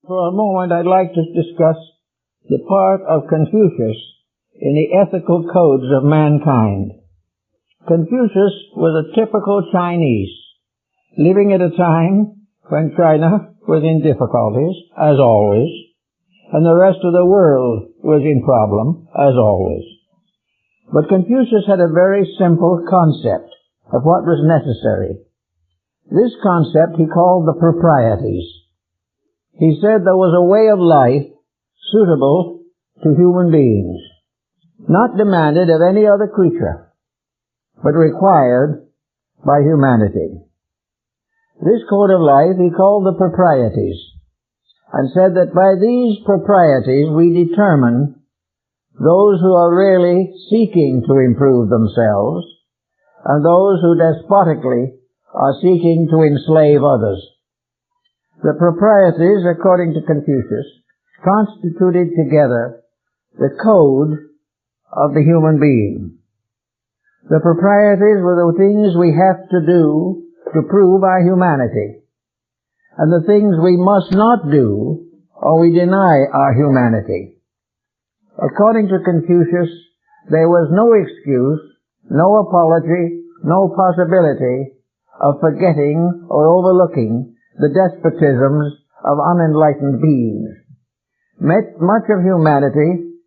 For a moment, I'd like to discuss the part of Confucius in the ethical codes of mankind. Confucius was a typical Chinese, living at a time when China was in difficulties, as always, and the rest of the world was in problem, as always. But Confucius had a very simple concept of what was necessary. This concept he called the proprieties. He said there was a way of life suitable to human beings, not demanded of any other creature, but required by humanity. This code of life he called the proprieties, and said that by these proprieties we determine those who are really seeking to improve themselves and those who despotically are seeking to enslave others. The proprieties, according to Confucius, constituted together the code of the human being. The proprieties were the things we have to do to prove our humanity, and the things we must not do or we deny our humanity. According to Confucius, there was no excuse, no apology, no possibility of forgetting or overlooking the despotisms of unenlightened beings. Much of humanity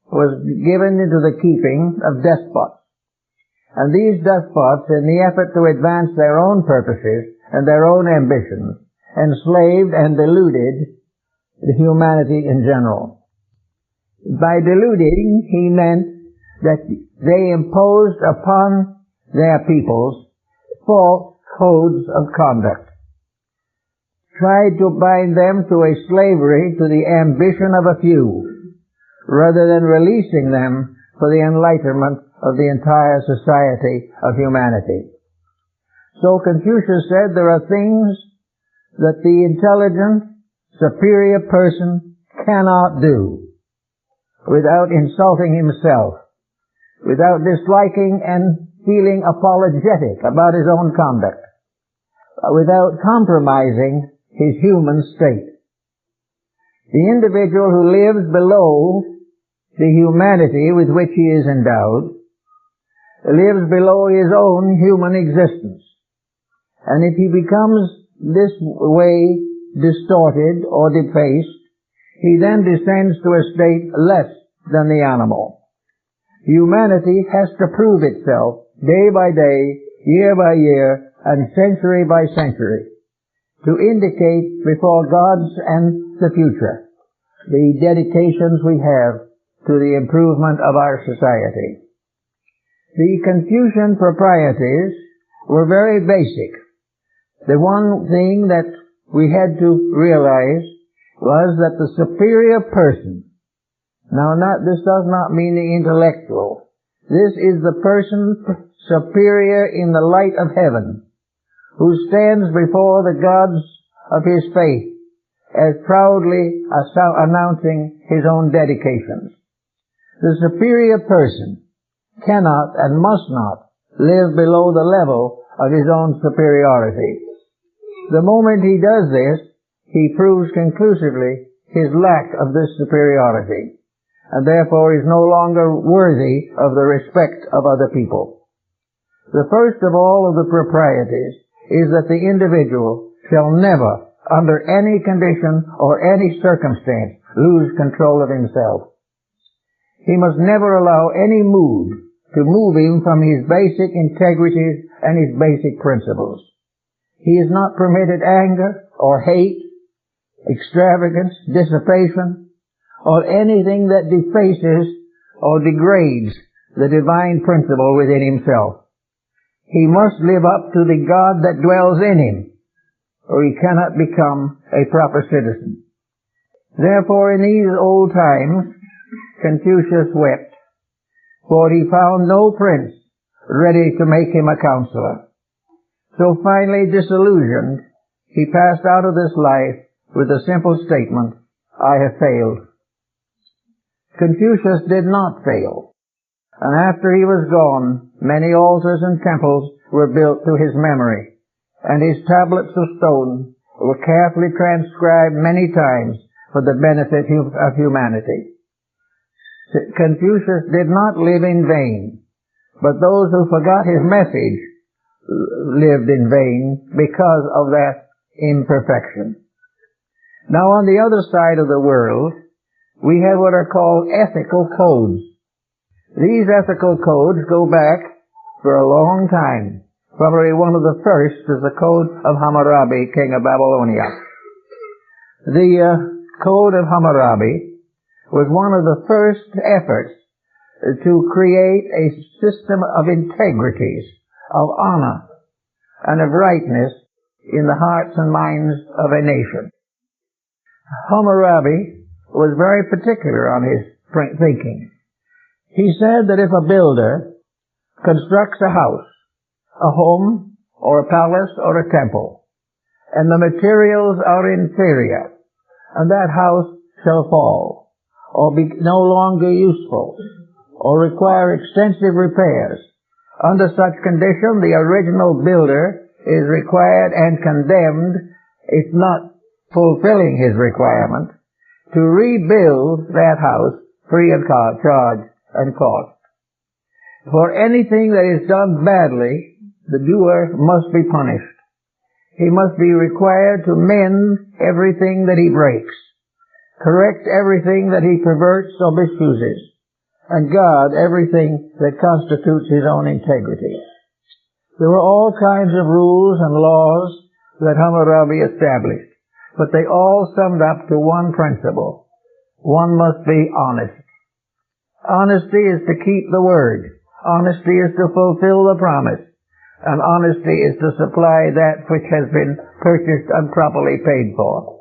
was given into the keeping of despots, and these despots, in the effort to advance their own purposes and their own ambitions, enslaved and deluded the humanity in general. By deluding, he meant that they imposed upon their peoples false codes of conduct, tried to bind them to a slavery to the ambition of a few, rather than releasing them for the enlightenment of the entire society of humanity. So Confucius said there are things that the intelligent, superior person cannot do without insulting himself, without disliking and feeling apologetic about his own conduct, without compromising his human state. The individual who lives below the humanity with which he is endowed lives below his own human existence. And if he becomes this way distorted or defaced, he then descends to a state less than the animal. Humanity has to prove itself day by day, year by year, and century by century to indicate before God's and the future the dedications we have to the improvement of our society. The Confucian proprieties were very basic. The one thing that we had to realize was that the superior person, this does not mean the intellectual. This is the person superior in the light of heaven, who stands before the gods of his faith as proudly announcing his own dedications. The superior person cannot and must not live below the level of his own superiority. The moment he does this, he proves conclusively his lack of this superiority, and therefore is no longer worthy of the respect of other people. The first of all of the proprieties is that the individual shall never, under any condition or any circumstance, lose control of himself. He must never allow any mood to move him from his basic integrities and his basic principles. He is not permitted anger or hate, extravagance, dissipation, or anything that defaces or degrades the divine principle within himself. He must live up to the God that dwells in him, or he cannot become a proper citizen. Therefore, in these old times, Confucius wept, for he found no prince ready to make him a counselor. So finally, disillusioned, he passed out of this life with the simple statement, "I have failed." Confucius did not fail, and after he was gone, many altars and temples were built to his memory, and his tablets of stone were carefully transcribed many times for the benefit of humanity. Confucius did not live in vain, but those who forgot his message lived in vain because of that imperfection. Now, on the other side of the world, we have what are called ethical codes. These ethical codes go back for a long time. Probably one of the first is the Code of Hammurabi, king of Babylonia. The Code of Hammurabi was one of the first efforts to create a system of integrities, of honor, and of rightness in the hearts and minds of a nation. Hammurabi was very particular on his thinking. He said that if a builder constructs a house, a home, or a palace, or a temple, and the materials are inferior, and that house shall fall, or be no longer useful, or require extensive repairs, under such condition the original builder is required and condemned, if not fulfilling his requirement, to rebuild that house free of charge and cost. For anything that is done badly, the doer must be punished. He must be required to mend everything that he breaks, correct everything that he perverts or misuses, and guard everything that constitutes his own integrity. There were all kinds of rules and laws that Hammurabi established, but they all summed up to one principle. One must be honest. Honesty is to keep the word. Honesty is to fulfill the promise. And honesty is to supply that which has been purchased and properly paid for.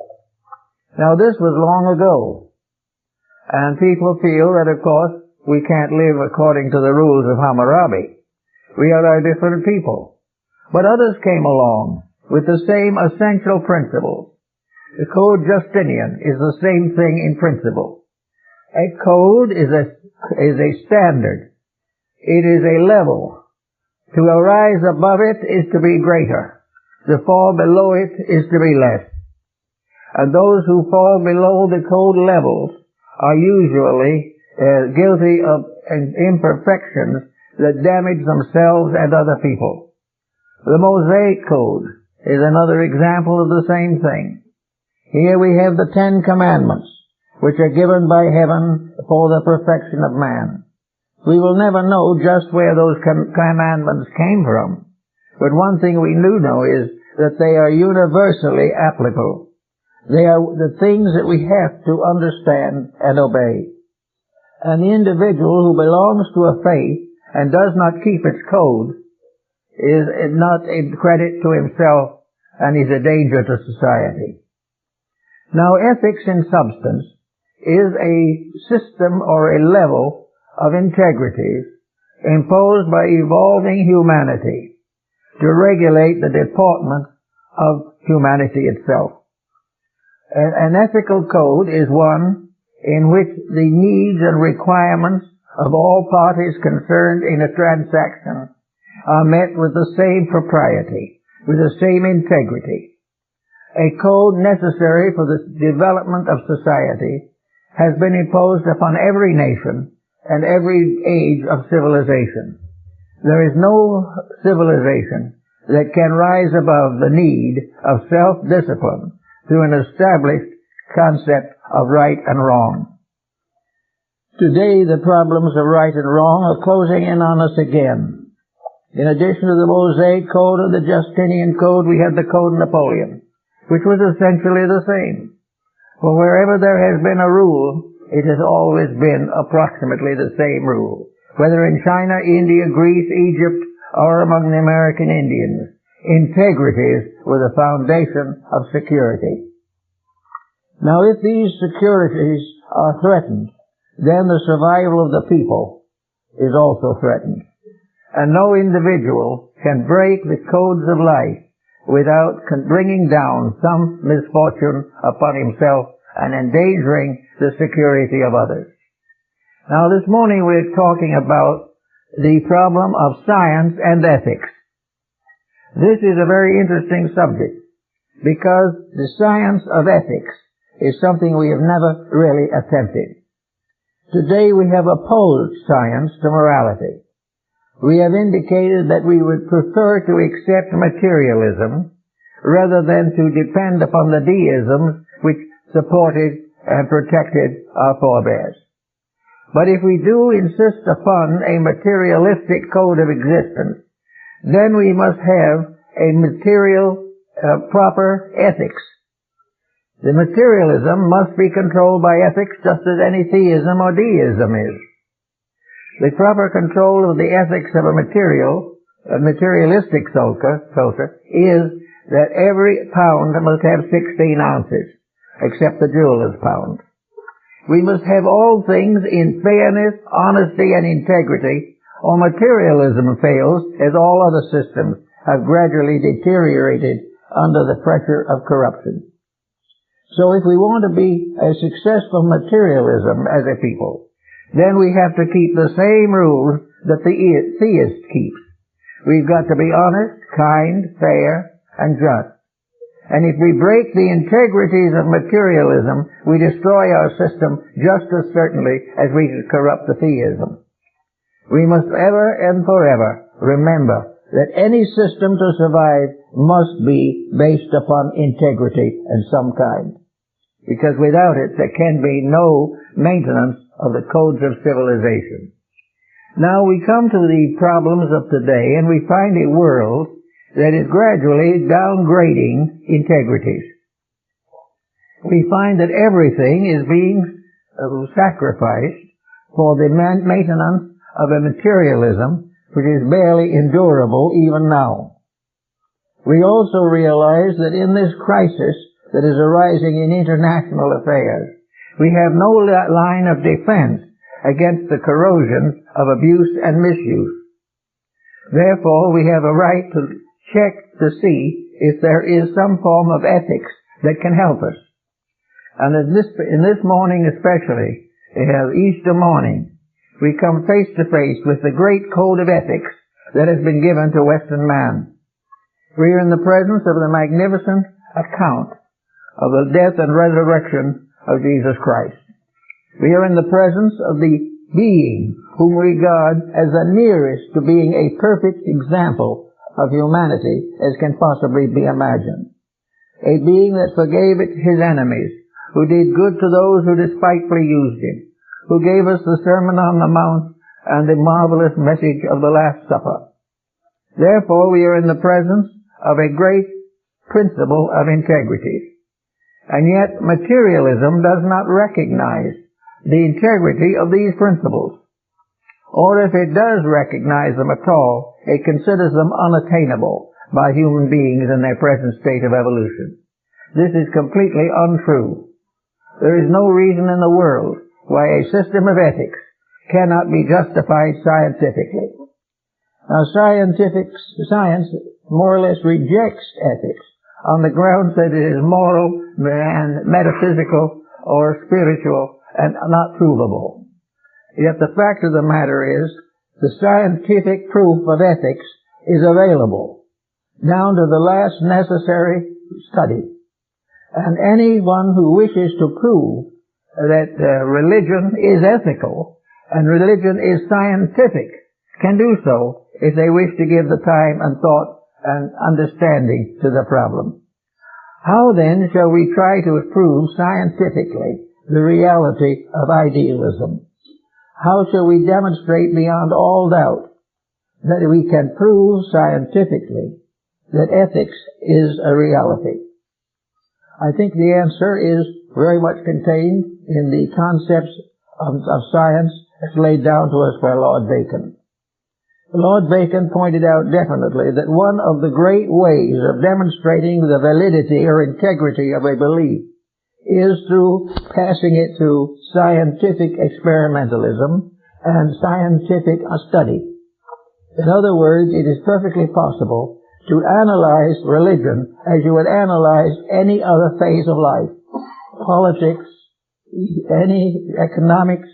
Now, this was long ago. And people feel that, of course, we can't live according to the rules of Hammurabi. We are our different people. But others came along with the same essential principles. The Code Justinian is the same thing in principle. A code is a standard. It is a level. To arise above it is to be greater. To fall below it is to be less. And those who fall below the code levels are usually guilty of imperfections that damage themselves and other people. The Mosaic Code is another example of the same thing. Here we have the 10 Commandments, which are given by heaven for the perfection of man. We will never know just where those commandments came from, but one thing we do know is that they are universally applicable. They are the things that we have to understand and obey. And the individual who belongs to a faith and does not keep its code is not a credit to himself and is a danger to society. Now, ethics in substance is a system or a level of integrities imposed by evolving humanity to regulate the deportment of humanity itself. An ethical code is one in which the needs and requirements of all parties concerned in a transaction are met with the same propriety, with the same integrity. A code necessary for the development of society has been imposed upon every nation and every age of civilization. There is no civilization that can rise above the need of self-discipline through an established concept of right and wrong. Today, the problems of right and wrong are closing in on us again. In addition to the Mosaic Code and the Justinian Code, we had the Code of Napoleon, which was essentially the same. For wherever there has been a rule, it has always been approximately the same rule. Whether in China, India, Greece, Egypt, or among the American Indians, integrities were the foundation of security. Now, if these securities are threatened, then the survival of the people is also threatened. And no individual can break the codes of life without bringing down some misfortune upon himself and endangering the security of others. Now, this morning we're talking about the problem of science and ethics. This is a very interesting subject because the science of ethics is something we have never really attempted. Today we have opposed science to morality. We have indicated that we would prefer to accept materialism rather than to depend upon the deisms which supported and protected our forebears. But if we do insist upon a materialistic code of existence, then we must have a material, proper ethics. The materialism must be controlled by ethics just as any theism or deism is. The proper control of the ethics of a materialistic culture is that every pound must have 16 ounces, except the jeweler's pound. We must have all things in fairness, honesty, and integrity, or materialism fails, as all other systems have gradually deteriorated under the pressure of corruption. So if we want to be a successful materialism as a people, then we have to keep the same rules that the theist keeps. We've got to be honest, kind, fair, and just. And if we break the integrities of materialism, we destroy our system just as certainly as we corrupt the theism. We must ever and forever remember that any system to survive must be based upon integrity of some kind. Because without it, there can be no maintenance of the codes of civilization. Now we come to the problems of today, and we find a world that is gradually downgrading integrities. We find that everything is being sacrificed for the maintenance of a materialism which is barely endurable even now. We also realize that in this crisis that is arising in international affairs, we have no line of defense against the corrosion of abuse and misuse. Therefore, we have a right to check to see if there is some form of ethics that can help us. And in this morning especially, Easter morning, we come face to face with the great code of ethics that has been given to Western man. We are in the presence of the magnificent account of the death and resurrection of Jesus Christ. We are in the presence of the being whom we regard as the nearest to being a perfect example of humanity as can possibly be imagined. A being that forgave his enemies, who did good to those who despitefully used him, who gave us the Sermon on the Mount and the marvelous message of the Last Supper. Therefore, we are in the presence of a great principle of integrity. And yet, materialism does not recognize the integrity of these principles. Or if it does recognize them at all, it considers them unattainable by human beings in their present state of evolution. This is completely untrue. There is no reason in the world why a system of ethics cannot be justified scientifically. Now, science more or less rejects ethics on the grounds that it is moral and metaphysical or spiritual and not provable. Yet the fact of the matter is, the scientific proof of ethics is available, down to the last necessary study. And anyone who wishes to prove that religion is ethical and religion is scientific can do so if they wish to give the time and thought and understanding to the problem. How then shall we try to prove scientifically the reality of idealism? How shall we demonstrate beyond all doubt that we can prove scientifically that ethics is a reality? I think the answer is very much contained in the concepts of science as laid down to us by Lord Bacon. Lord Bacon pointed out definitely that one of the great ways of demonstrating the validity or integrity of a belief is through passing it to scientific experimentalism and scientific study. In other words, it is perfectly possible to analyze religion as you would analyze any other phase of life. Politics, any economics,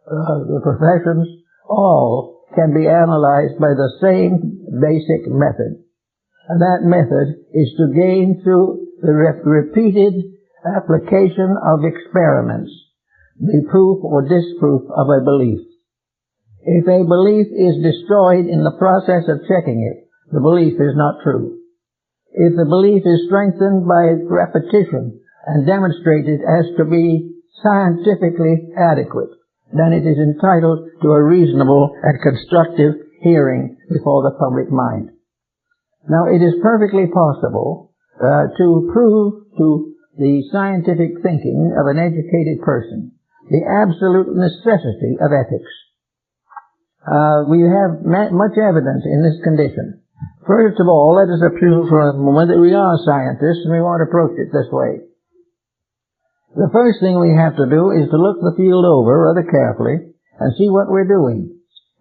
the professions, all can be analyzed by the same basic method. And that method is to gain through the repeated application of experiments, the proof or disproof of a belief. If a belief is destroyed in the process of checking it, the belief is not true. If the belief is strengthened by repetition and demonstrated as to be scientifically adequate, then it is entitled to a reasonable and constructive hearing before the public mind. Now, it is perfectly possible to prove to the scientific thinking of an educated person the absolute necessity of ethics. We have much evidence in this condition. First of all, let us assume for a moment that we are scientists and we want to approach it this way. The first thing we have to do is to look the field over rather carefully and see what we're doing.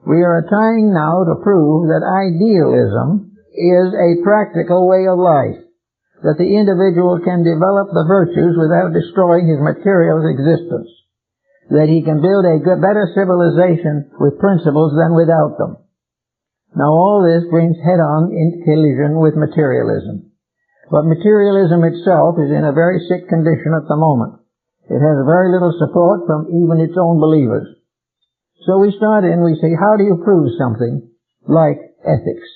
We are trying now to prove that idealism is a practical way of life, that the individual can develop the virtues without destroying his material existence, that he can build a better civilization with principles than without them. Now all this brings head-on in collision with materialism. But materialism itself is in a very sick condition at the moment. It has very little support from even its own believers. So we start in, we say, how do you prove something like ethics?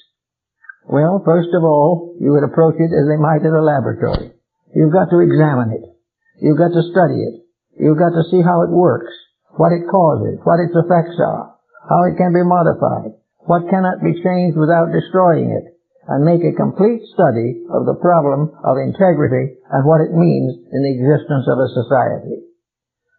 Well, first of all, you would approach it as they might in a laboratory. You've got to examine it. You've got to study it. You've got to see how it works, what it causes, what its effects are, how it can be modified, what cannot be changed without destroying it, and make a complete study of the problem of integrity and what it means in the existence of a society.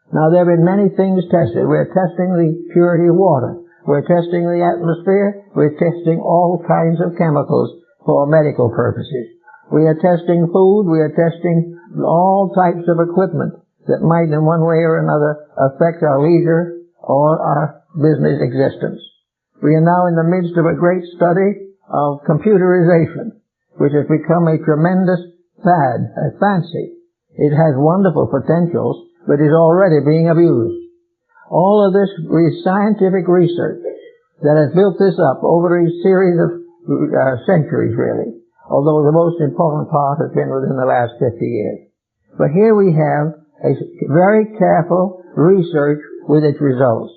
Now, there have been many things tested. We're testing the purity of water. We're testing the atmosphere. We're testing all kinds of chemicals for medical purposes. We are testing food. We are testing all types of equipment that might in one way or another affect our leisure or our business existence. We are now in the midst of a great study of computerization, which has become a tremendous fad, a fancy. It has wonderful potentials, but is already being abused. All of this scientific research that has built this up over a series of centuries, really, although the most important part has been within the last 50 years. But here we have a very careful research with its results.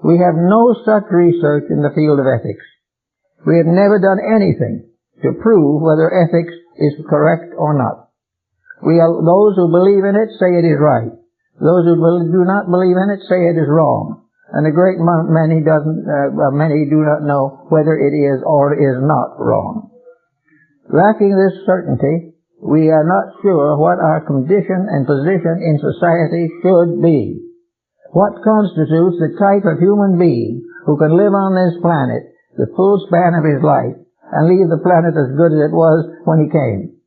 We have no such research in the field of ethics. We have never done anything to prove whether ethics is correct or not. Those who believe in it say it is right. Those who do not believe in it say it is wrong. And a great many do not know whether it is or is not wrong. Lacking this certainty, we are not sure what our condition and position in society should be. What constitutes the type of human being who can live on this planet the full span of his life and leave the planet as good as it was when he came?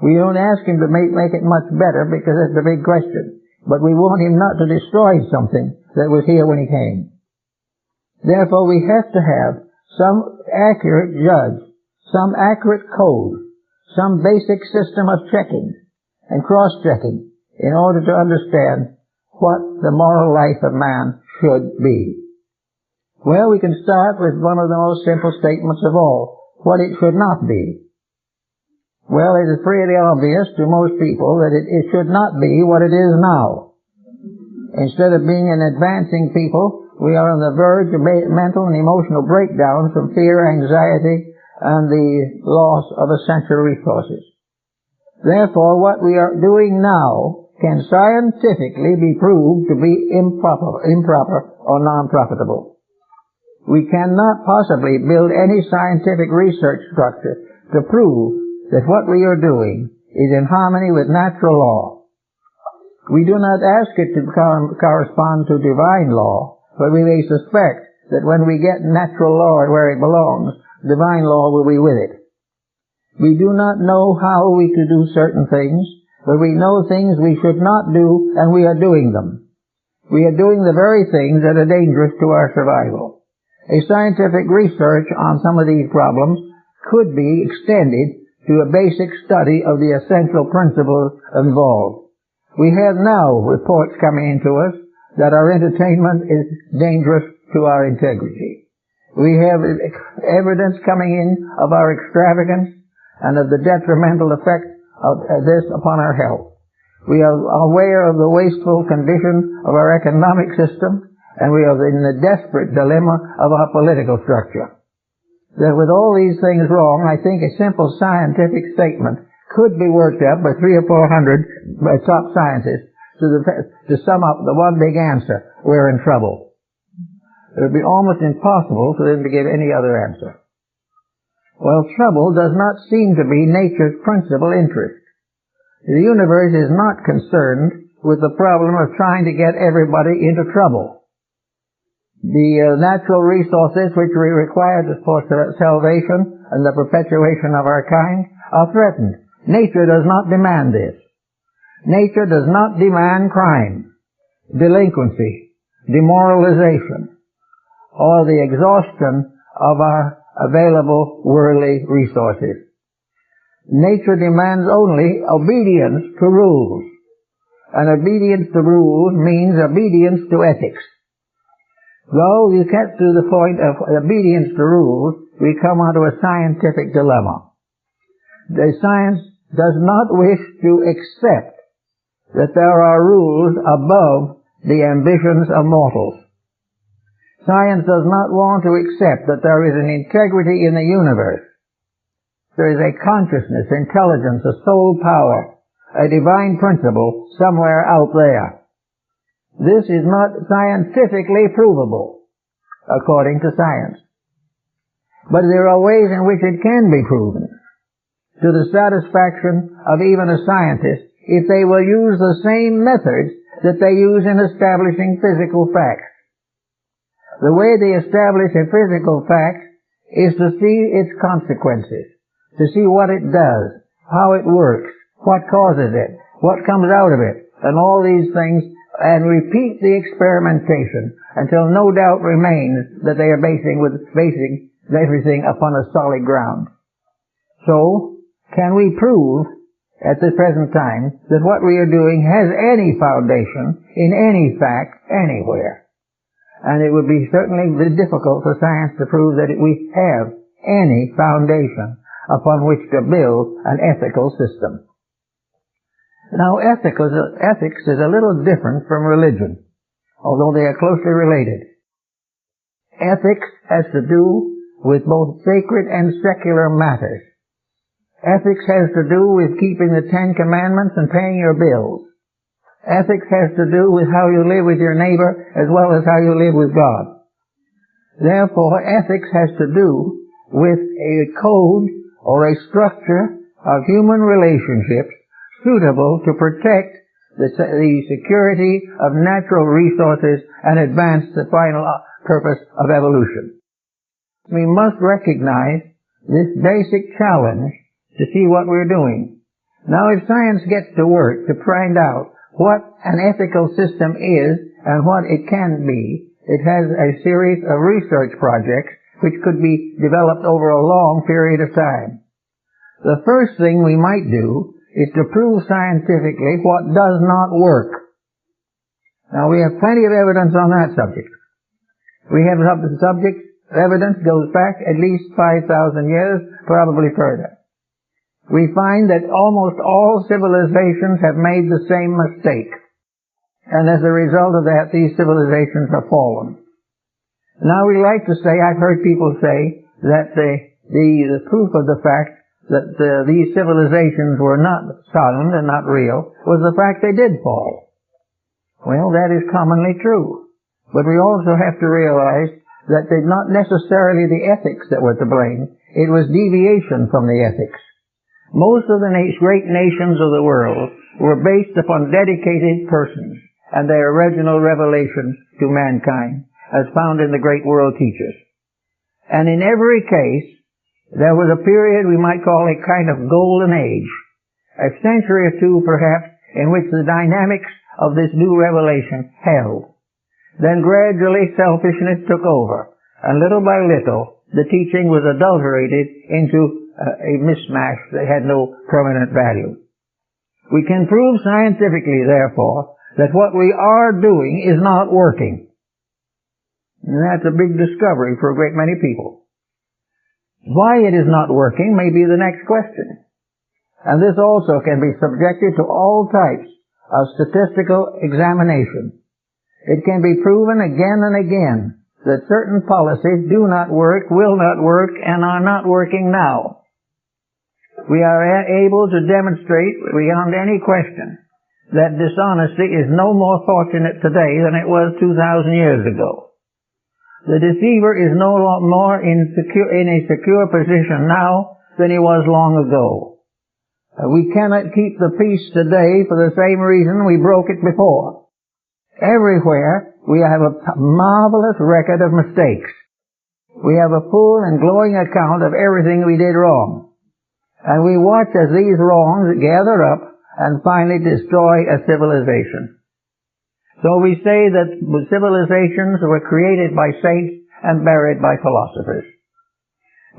We don't ask him to make it much better because that's a big question. But we want him not to destroy something that was here when he came. Therefore, we have to have some accurate judge, some accurate code, some basic system of checking and cross-checking in order to understand what the moral life of man should be. Well, we can start with one of the most simple statements of all, what it should not be. Well, it is pretty obvious to most people that it should not be what it is now. Instead of being an advancing people, we are on the verge of mental and emotional breakdown from fear, anxiety, and the loss of essential resources. Therefore, what we are doing now can scientifically be proved to be improper or non-profitable. We cannot possibly build any scientific research structure to prove that what we are doing is in harmony with natural law. We do not ask it to correspond to divine law, but we may suspect that when we get natural law where it belongs, divine law will be with it. We do not know how we could do certain things, but we know things we should not do, and we are doing them. We are doing the very things that are dangerous to our survival. A scientific research on some of these problems could be extended to a basic study of the essential principles involved. We have now reports coming into us that our entertainment is dangerous to our integrity. We have evidence coming in of our extravagance and of the detrimental effect of this upon our health. We are aware of the wasteful condition of our economic system, and we are in the desperate dilemma of our political structure. That with all these things wrong, I think a simple scientific statement could be worked up by 300 or 400 top scientists to sum up the one big answer: we're in trouble. It would be almost impossible for them to give any other answer. Well, trouble does not seem to be nature's principal interest. The universe is not concerned with the problem of trying to get everybody into trouble. The natural resources which we require for salvation and the perpetuation of our kind are threatened. Nature does not demand this. Nature does not demand crime, delinquency, demoralization, or the exhaustion of our available worldly resources. Nature demands only obedience to rules. And obedience to rules means obedience to ethics. Though you get to the point of obedience to rules, we come onto a scientific dilemma. The science does not wish to accept that there are rules above the ambitions of mortals. Science does not want to accept that there is an integrity in the universe. There is a consciousness, intelligence, a soul power, a divine principle somewhere out there. This is not scientifically provable, according to science. But there are ways in which it can be proven, to the satisfaction of even a scientist, if they will use the same methods that they use in establishing physical facts. The way they establish a physical fact is to see its consequences, to see what it does, how it works, what causes it, what comes out of it, and all these things, and repeat the experimentation until no doubt remains that they are basing everything upon a solid ground. So, can we prove at the present time that what we are doing has any foundation in any fact anywhere? And it would be certainly difficult for science to prove that we have any foundation upon which to build an ethical system. Now, ethics is a little different from religion, although they are closely related. Ethics has to do with both sacred and secular matters. Ethics has to do with keeping the Ten Commandments and paying your bills. Ethics has to do with how you live with your neighbor as well as how you live with God. Therefore, ethics has to do with a code or a structure of human relationships suitable to protect the security of natural resources and advance the final purpose of evolution. We must recognize this basic challenge to see what we're doing. Now, if science gets to work to find out what an ethical system is and what it can be, it has a series of research projects which could be developed over a long period of time. The first thing we might do is to prove scientifically what does not work. Now, we have plenty of evidence on that subject. We have evidence goes back at least 5,000 years, probably further. We find that almost all civilizations have made the same mistake. And as a result of that, these civilizations have fallen. Now, we like to say, I've heard people say, that the proof of the fact that these civilizations were not sound and not real was the fact they did fall. Well, that is commonly true. But we also have to realize that it's not necessarily the ethics that were to blame. It was deviation from the ethics. Most of the great nations of the world were based upon dedicated persons and their original revelations to mankind, as found in the great world teachers. And in every case, there was a period we might call a kind of golden age, a century or two perhaps, in which the dynamics of this new revelation held. Then gradually selfishness took over, and little by little the teaching was adulterated into a mismatch that had no permanent value. We can prove scientifically, therefore, that what we are doing is not working. And that's a big discovery for a great many people. Why it is not working may be the next question. And this also can be subjected to all types of statistical examination. It can be proven again and again that certain policies do not work, will not work, and are not working now. We are able to demonstrate beyond any question that dishonesty is no more fortunate today than it was 2,000 years ago. The deceiver is no more in a secure position now than he was long ago. We cannot keep the peace today for the same reason we broke it before. Everywhere we have a marvelous record of mistakes. We have a full and glowing account of everything we did wrong. And we watch as these wrongs gather up and finally destroy a civilization. So we say that civilizations were created by saints and buried by philosophers.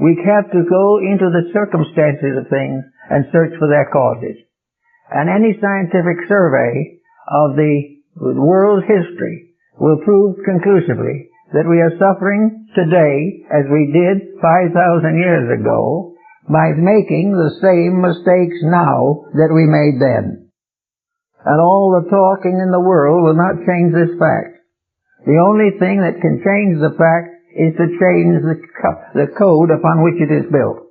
We have to go into the circumstances of things and search for their causes. And any scientific survey of the world's history will prove conclusively that we are suffering today as we did 5,000 years ago by making the same mistakes now that we made then. And all the talking in the world will not change this fact. The only thing that can change the fact is to change the code upon which it is built.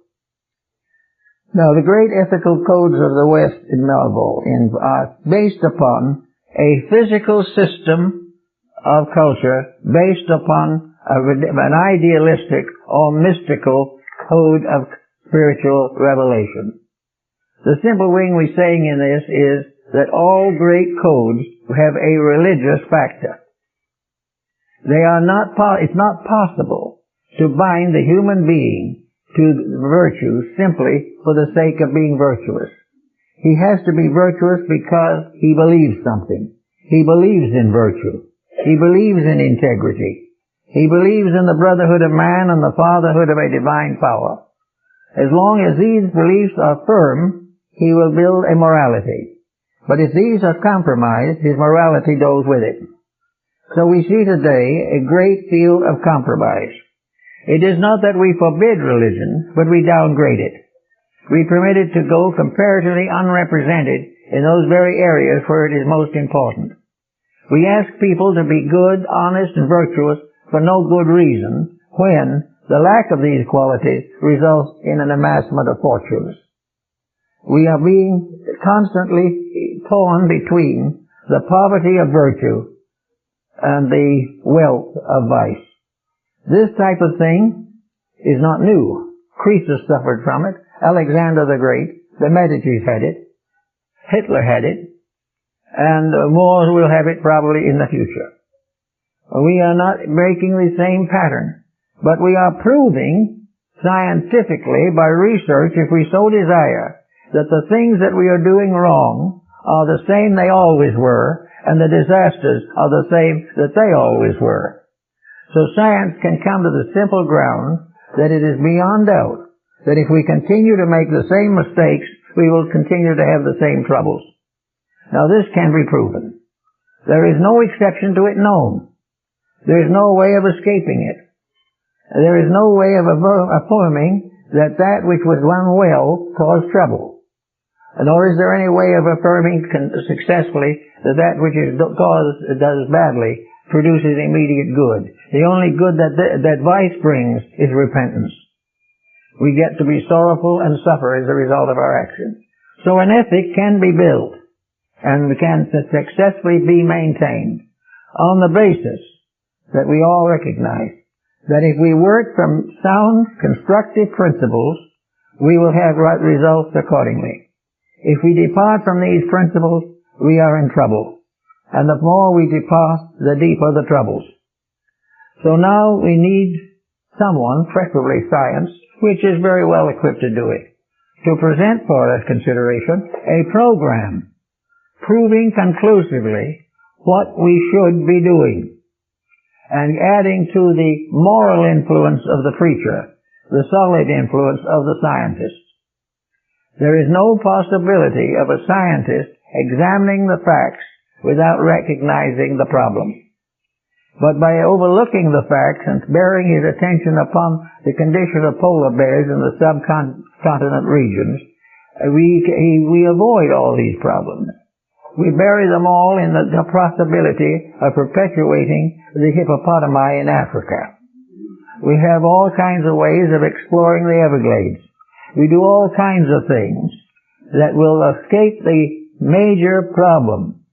Now, the great ethical codes of the West in Melville are based upon a physical system of culture based upon an idealistic or mystical code of spiritual revelation. The simple way we're saying in this is that all great codes have a religious factor. It's not possible to bind the human being to virtue simply for the sake of being virtuous. He has to be virtuous because he believes something. He believes in virtue. He believes in integrity. He believes in the brotherhood of man and the fatherhood of a divine power. As long as these beliefs are firm, he will build a morality. But if these are compromised, his morality goes with it. So we see today a great field of compromise. It is not that we forbid religion, but we downgrade it. We permit it to go comparatively unrepresented in those very areas where it is most important. We ask people to be good, honest, and virtuous for no good reason, when the lack of these qualities results in an amassment of fortunes. We are being constantly torn between the poverty of virtue and the wealth of vice. This type of thing is not new. Croesus suffered from it. Alexander the Great, the Medicis had it. Hitler had it. And more will have it probably in the future. We are not breaking the same pattern. But we are proving scientifically by research, if we so desire, that the things that we are doing wrong are the same they always were, and the disasters are the same that they always were. So science can come to the simple ground that it is beyond doubt that if we continue to make the same mistakes, we will continue to have the same troubles. Now this can be proven. There is no exception to it known. There is no way of escaping it. There is no way of affirming that that which was done well caused trouble. Nor is there any way of affirming successfully that that which is does badly produces immediate good. The only good that vice brings is repentance. We get to be sorrowful and suffer as a result of our actions. So an ethic can be built and can successfully be maintained on the basis that we all recognize that if we work from sound, constructive principles, we will have right results accordingly. If we depart from these principles, we are in trouble. And the more we depart, the deeper the troubles. So now we need someone, preferably science, which is very well equipped to do it, to present for us consideration a program proving conclusively what we should be doing, and adding to the moral influence of the preacher, the solid influence of the scientist. There is no possibility of a scientist examining the facts without recognizing the problem. But by overlooking the facts and bearing his attention upon the condition of polar bears in the subcontinent regions, we avoid all these problems. We bury them all in the possibility of perpetuating the hippopotami in Africa. We have all kinds of ways of exploring the Everglades. We do all kinds of things that will escape the major problem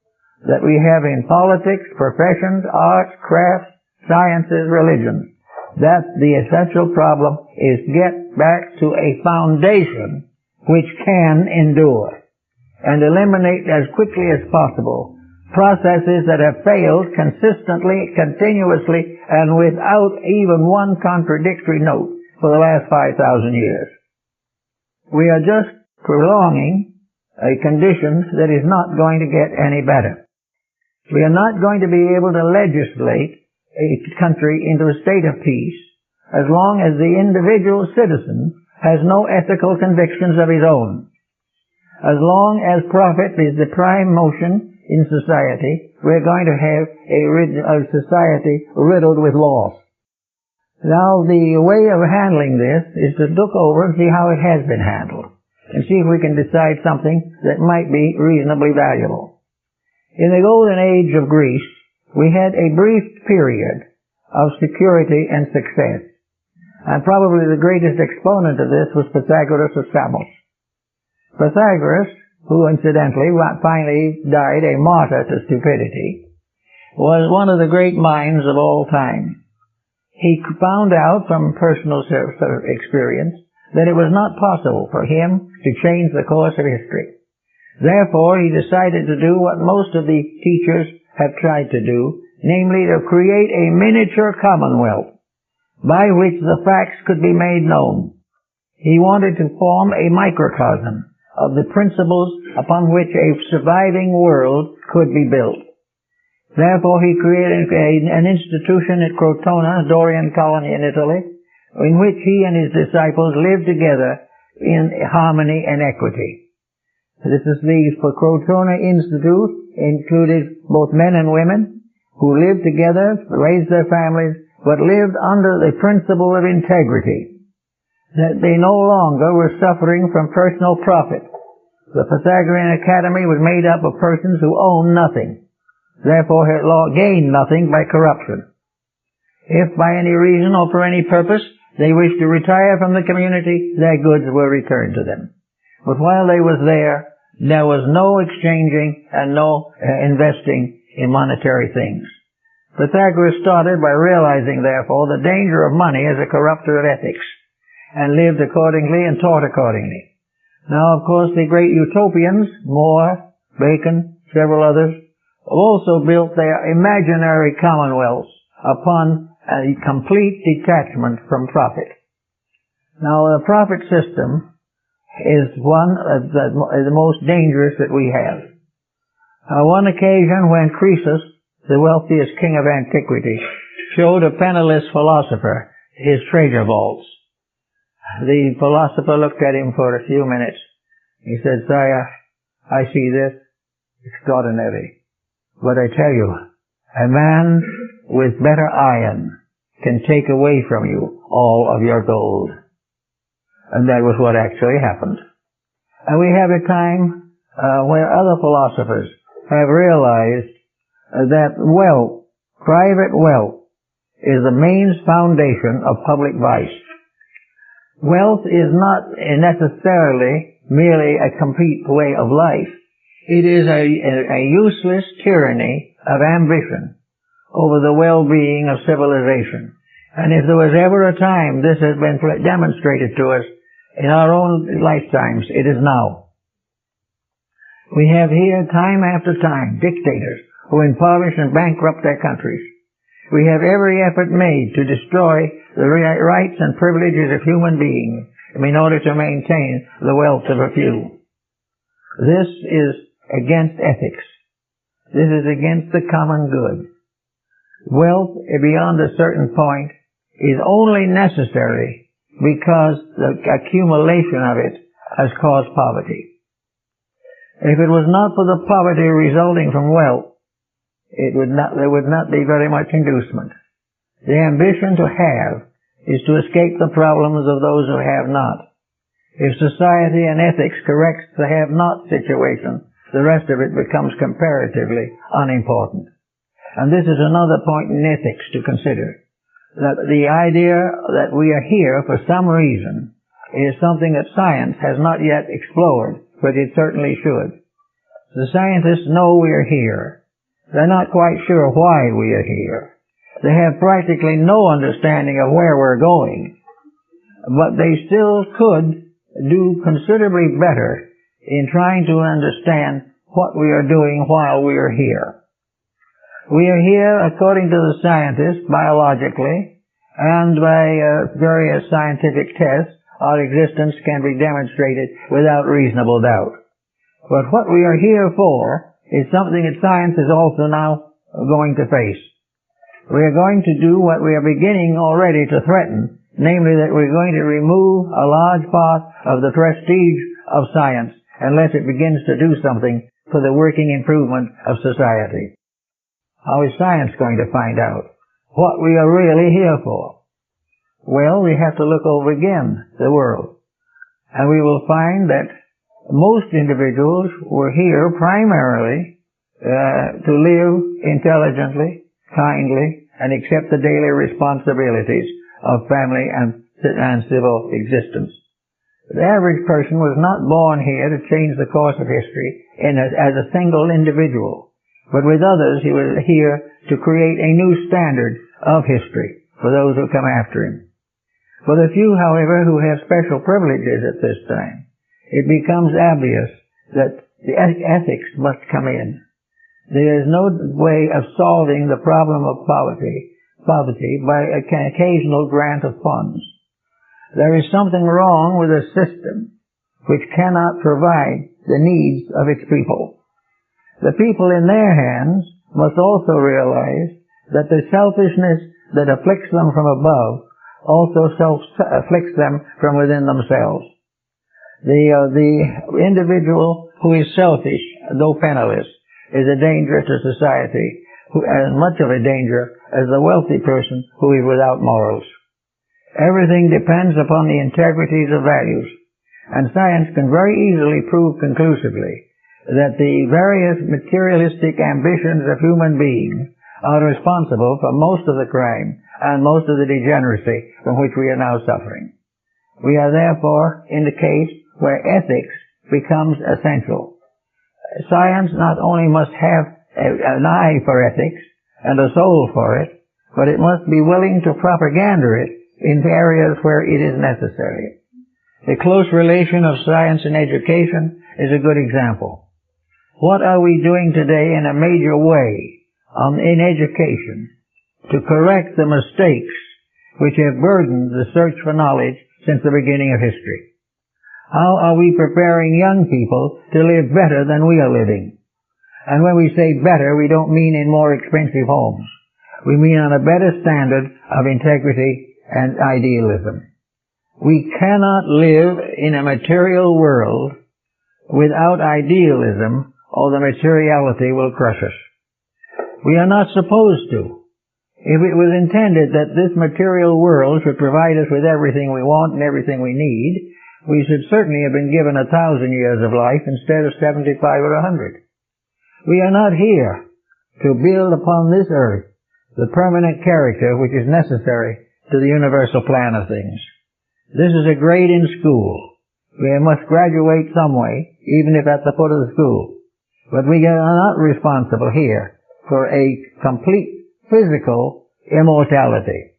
that we have in politics, professions, arts, crafts, sciences, religions. That the essential problem is get back to a foundation which can endure and eliminate as quickly as possible processes that have failed consistently, continuously, and without even one contradictory note for the last 5,000 years. We are just prolonging a condition that is not going to get any better. We are not going to be able to legislate a country into a state of peace as long as the individual citizen has no ethical convictions of his own. As long as profit is the prime motion in society, we're going to have a society riddled with loss. Now, the way of handling this is to look over and see how it has been handled, and see if we can decide something that might be reasonably valuable. In the golden age of Greece, we had a brief period of security and success, and probably the greatest exponent of this was Pythagoras of Samos. Pythagoras, who incidentally finally died a martyr to stupidity, was one of the great minds of all time. He found out from personal experience that it was not possible for him to change the course of history. Therefore, he decided to do what most of the teachers have tried to do, namely to create a miniature commonwealth by which the facts could be made known. He wanted to form a microcosm of the principles upon which a surviving world could be built. Therefore, he created an institution at Crotona, a Dorian colony in Italy, in which he and his disciples lived together in harmony and equity. This is the Crotona Institute, included both men and women who lived together, raised their families, but lived under the principle of integrity, that they no longer were suffering from personal profit. The Pythagorean Academy was made up of persons who owned nothing, therefore had gained nothing by corruption. If by any reason or for any purpose they wished to retire from the community, their goods were returned to them. But while they was there was no exchanging and no investing in monetary things. Pythagoras started by realizing, therefore, the danger of money as a corrupter of ethics, and lived accordingly and taught accordingly. Now, of course, the great utopians, More, Bacon, several others, also built their imaginary commonwealths upon a complete detachment from profit. Now, the profit system is one of the most dangerous that we have. On one occasion when Croesus, the wealthiest king of antiquity, showed a penniless philosopher his treasure vaults, the philosopher looked at him for a few minutes. He said, "Sire, I see this extraordinary, but I tell you, a man with better iron can take away from you all of your gold." And that was what actually happened. And we have a time where other philosophers have realized that wealth, private wealth, is the main foundation of public vice. Wealth is not necessarily merely a complete way of life. It is a useless tyranny of ambition over the well-being of civilization. And if there was ever a time this has been demonstrated to us in our own lifetimes, it is now. We have here, time after time, dictators who impoverish and bankrupt their countries. We have every effort made to destroy the rights and privileges of human beings in order to maintain the wealth of a few. This is against ethics. This is against the common good. Wealth, beyond a certain point, is only necessary because the accumulation of it has caused poverty. If it was not for the poverty resulting from wealth, there would not be very much inducement. The ambition to have is to escape the problems of those who have not. If society and ethics corrects the have-not situation, the rest of it becomes comparatively unimportant. And this is another point in ethics to consider, that the idea that we are here for some reason is something that science has not yet explored, but it certainly should. The scientists know we are here. They're not quite sure why we are here. They have practically no understanding of where we're going, but they still could do considerably better in trying to understand what we are doing while we are here. We are here, according to the scientists, biologically, and by various scientific tests, our existence can be demonstrated without reasonable doubt. But what we are here for is something that science is also now going to face. We are going to do what we are beginning already to threaten, namely that we're going to remove a large part of the prestige of science unless it begins to do something for the working improvement of society. How is science going to find out what we are really here for? Well, we have to look over again the world, and we will find that most individuals were here primarily to live intelligently, kindly, and accept the daily responsibilities of family and civil existence. The average person was not born here to change the course of history as a single individual, but with others he was here to create a new standard of history for those who come after him. For the few, however, who have special privileges at this time, it becomes obvious that the ethics must come in. There is no way of solving the problem of poverty by an occasional grant of funds. There is something wrong with a system which cannot provide the needs of its people. The people in their hands must also realize that the selfishness that afflicts them from above also afflicts them from within themselves. The individual who is selfish, though penniless, is a danger to society, as much of a danger as the wealthy person who is without morals. Everything depends upon the integrities of values, and science can very easily prove conclusively that the various materialistic ambitions of human beings are responsible for most of the crime and most of the degeneracy from which we are now suffering. We are therefore in the case where ethics becomes essential. Science not only must have an eye for ethics and a soul for it, but it must be willing to propaganda it in areas where it is necessary. The close relation of science and education is a good example. What are we doing today in a major way in education to correct the mistakes which have burdened the search for knowledge since the beginning of history? How are we preparing young people to live better than we are living? And when we say better, we don't mean in more expensive homes. We mean on a better standard of integrity and idealism. We cannot live in a material world without idealism, or the materiality will crush us. We are not supposed to. If it was intended that this material world should provide us with everything we want and everything we need, we should certainly have been given 1,000 years of life instead of 75 or 100. We are not here to build upon this earth the permanent character which is necessary to the universal plan of things. This is a grade in school. We must graduate some way, even if at the foot of the school. But we are not responsible here for a complete physical immortality.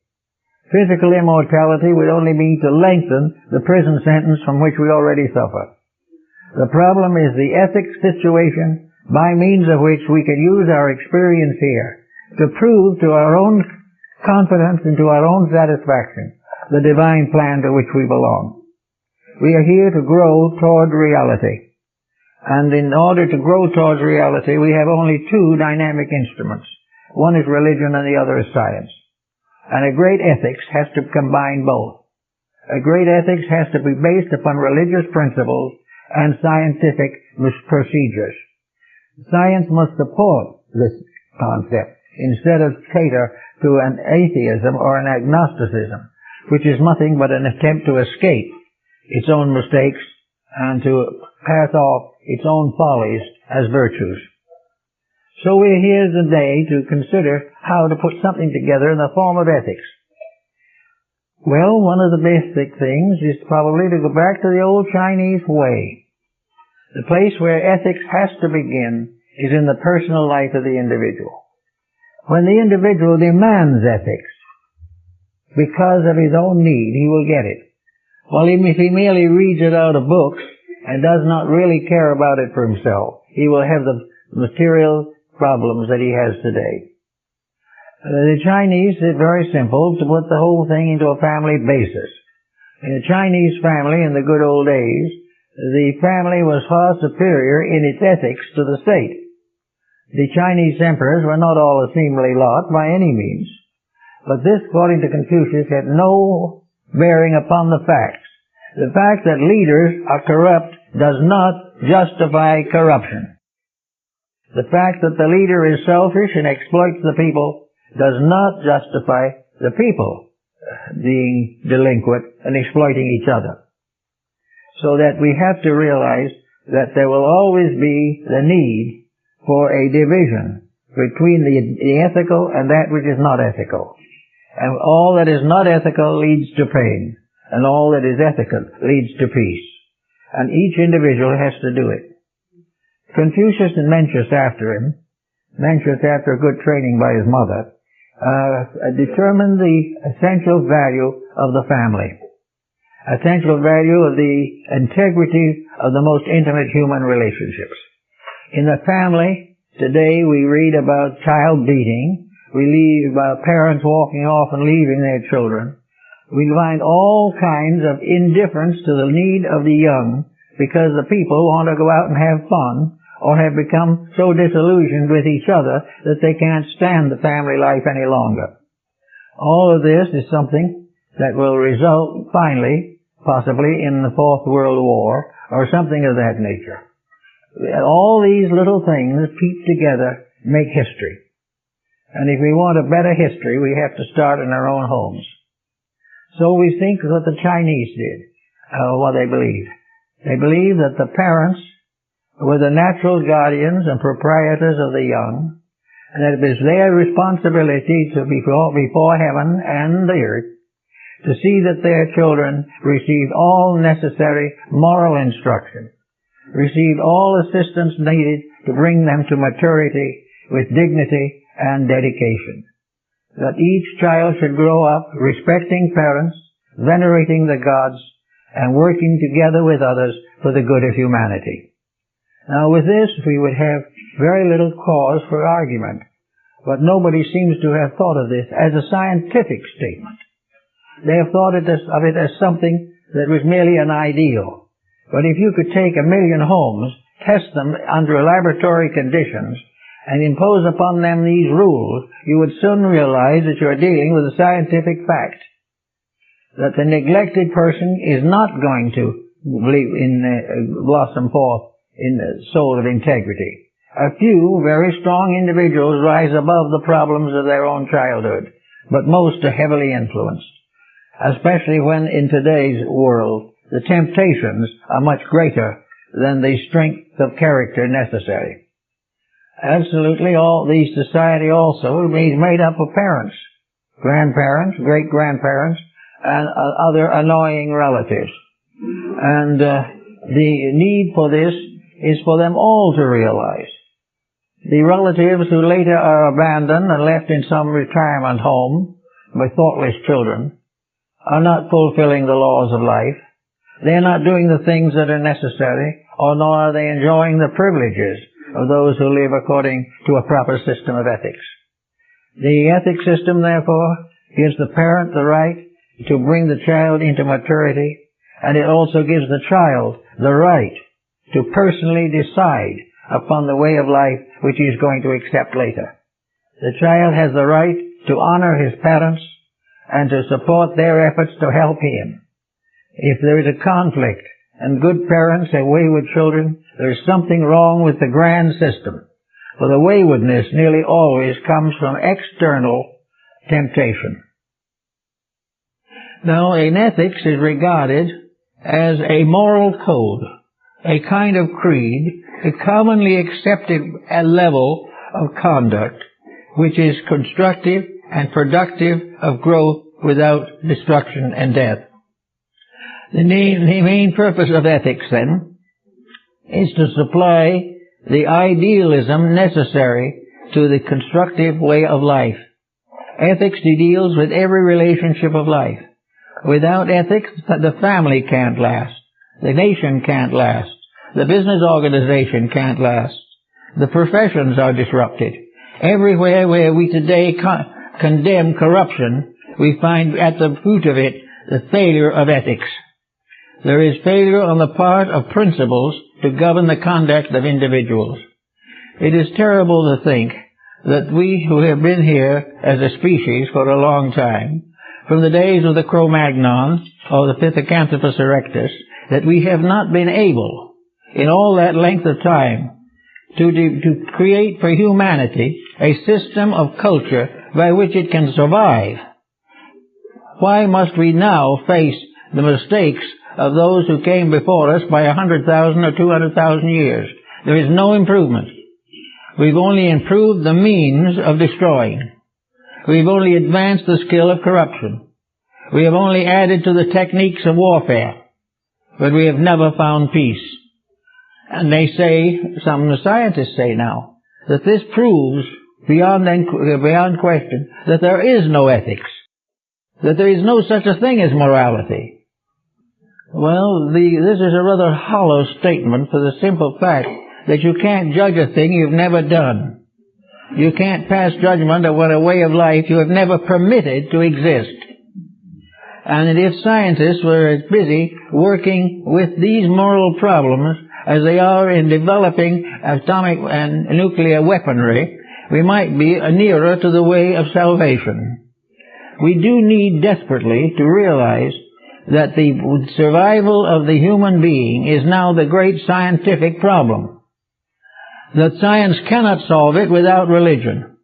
Physical immortality would only mean to lengthen the prison sentence from which we already suffer. The problem is the ethics situation by means of which we can use our experience here to prove to our own confidence and to our own satisfaction the divine plan to which we belong. We are here to grow toward reality. And in order to grow towards reality, we have only two dynamic instruments. One is religion and the other is science. And a great ethics has to combine both. A great ethics has to be based upon religious principles and scientific procedures. Science must support this concept instead of cater to an atheism or an agnosticism, which is nothing but an attempt to escape its own mistakes and to pass off its own follies as virtues. So we're here today to consider how to put something together in the form of ethics. Well, one of the basic things is probably to go back to the old Chinese way. The place where ethics has to begin is in the personal life of the individual. When the individual demands ethics because of his own need, he will get it. While if he merely reads it out of books and does not really care about it for himself, he will have the material problems that he has today. The Chinese did very simple to put the whole thing into a family basis. In a Chinese family in the good old days, the family was far superior in its ethics to the state. The Chinese emperors were not all a seemly lot by any means, but this, according to Confucius, had no bearing upon the facts. The fact that leaders are corrupt does not justify corruption. The fact that the leader is selfish and exploits the people does not justify the people being delinquent and exploiting each other. So that we have to realize that there will always be the need for a division between the ethical and that which is not ethical. And all that is not ethical leads to pain, and all that is ethical leads to peace. And each individual has to do it. Confucius and Mencius after him, Mencius after good training by his mother, determined the essential value of the family, essential value of the integrity of the most intimate human relationships. In the family, today we read about child beating, we read about parents walking off and leaving their children. We find all kinds of indifference to the need of the young because the people want to go out and have fun, or have become so disillusioned with each other that they can't stand the family life any longer. All of this is something that will result finally, possibly, in the Fourth World War, or something of that nature. All these little things pieced together make history. And if we want a better history, we have to start in our own homes. So we think what the Chinese did, what they believed. They believed that the parents were the natural guardians and proprietors of the young, and that it was their responsibility to before heaven and the earth to see that their children received all necessary moral instruction, received all assistance needed to bring them to maturity with dignity and dedication. That each child should grow up respecting parents, venerating the gods, and working together with others for the good of humanity. Now with this we would have very little cause for argument, but nobody seems to have thought of this as a scientific statement. They have thought of it as something that was merely an ideal. But if you could take 1 million homes, test them under laboratory conditions, and impose upon them these rules, you would soon realize that you are dealing with a scientific fact. That the neglected person is not going to blossom forth in the soul of integrity. A few very strong individuals rise above the problems of their own childhood, but most are heavily influenced, especially when in today's world the temptations are much greater than the strength of character necessary. Absolutely, all the society also is made up of parents, grandparents, great-grandparents, and other annoying relatives. And the need for this is for them all to realize. The relatives who later are abandoned and left in some retirement home by thoughtless children are not fulfilling the laws of life. They are not doing the things that are necessary, or nor are they enjoying the privileges of those who live according to a proper system of ethics. The ethics system, therefore, gives the parent the right to bring the child into maturity, and it also gives the child the right to personally decide upon the way of life which he is going to accept later. The child has the right to honor his parents and to support their efforts to help him. If there is a conflict and good parents have wayward children, there is something wrong with the grand system, for the waywardness nearly always comes from external temptation. Now, an ethics is regarded as a moral code, a kind of creed a commonly accepted level of conduct which is constructive and productive of growth without destruction and death. The main purpose of ethics, then, is to supply the idealism necessary to the constructive way of life. Ethics deals with every relationship of life. Without ethics, the family can't last. The nation can't last. The business organization can't last. The professions are disrupted. Everywhere where we today condemn corruption, we find at the root of it the failure of ethics. There is failure on the part of principles to govern the conduct of individuals. It is terrible to think that we who have been here as a species for a long time, from the days of the Cro-Magnon or the Pithecanthropus erectus, that we have not been able, in all that length of time, to create for humanity a system of culture by which it can survive. Why must we now face the mistakes of those who came before us by 100,000 or 200,000 years? There is no improvement. We've only improved the means of destroying. We've only advanced the skill of corruption. We have only added to the techniques of warfare. But we have never found peace. And they say, some of the scientists say now, that this proves beyond question that there is no ethics, that there is no such a thing as morality. Well, this is a rather hollow statement for the simple fact that you can't judge a thing you've never done. You can't pass judgment on a way of life you have never permitted to exist. And if scientists were as busy working with these moral problems as they are in developing atomic and nuclear weaponry, we might be nearer to the way of salvation. We do need desperately to realize that the survival of the human being is now the great scientific problem. That science cannot solve it without religion.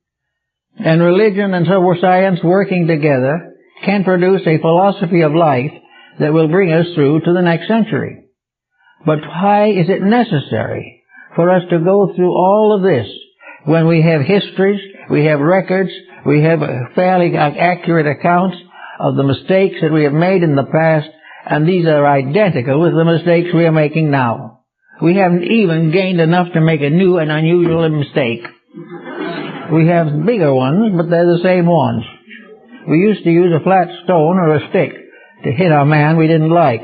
And religion and science working together can produce a philosophy of life that will bring us through to the next century. But why is it necessary for us to go through all of this when we have histories, we have records, we have fairly accurate accounts of the mistakes that we have made in the past, and these are identical with the mistakes we are making now? We haven't even gained enough to make a new and unusual mistake. We have bigger ones, but they're the same ones. We used to use a flat stone or a stick to hit a man we didn't like.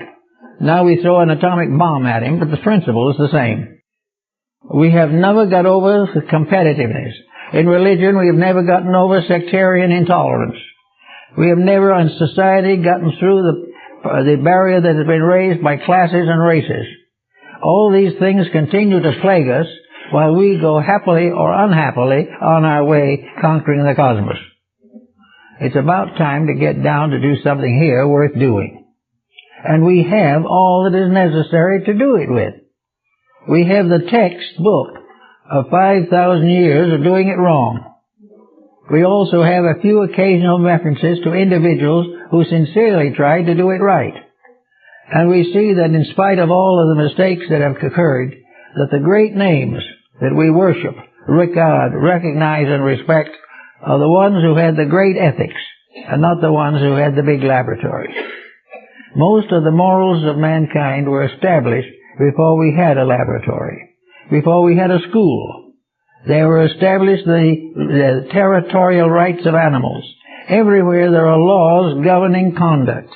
Now we throw an atomic bomb at him, but the principle is the same. We have never got over the competitiveness. In religion, we have never gotten over sectarian intolerance. We have never in society gotten through the barrier that has been raised by classes and races. All these things continue to plague us while we go happily or unhappily on our way conquering the cosmos. It's about time to get down to do something here worth doing. And we have all that is necessary to do it with. We have the textbook of 5,000 years of doing it wrong. We also have a few occasional references to individuals who sincerely tried to do it right. And we see that in spite of all of the mistakes that have occurred, that the great names that we worship, regard, recognize, and respect are the ones who had the great ethics, and not the ones who had the big laboratories. Most of the morals of mankind were established before we had a laboratory, before we had a school. They were established the territorial rights of animals. Everywhere there are laws governing conduct.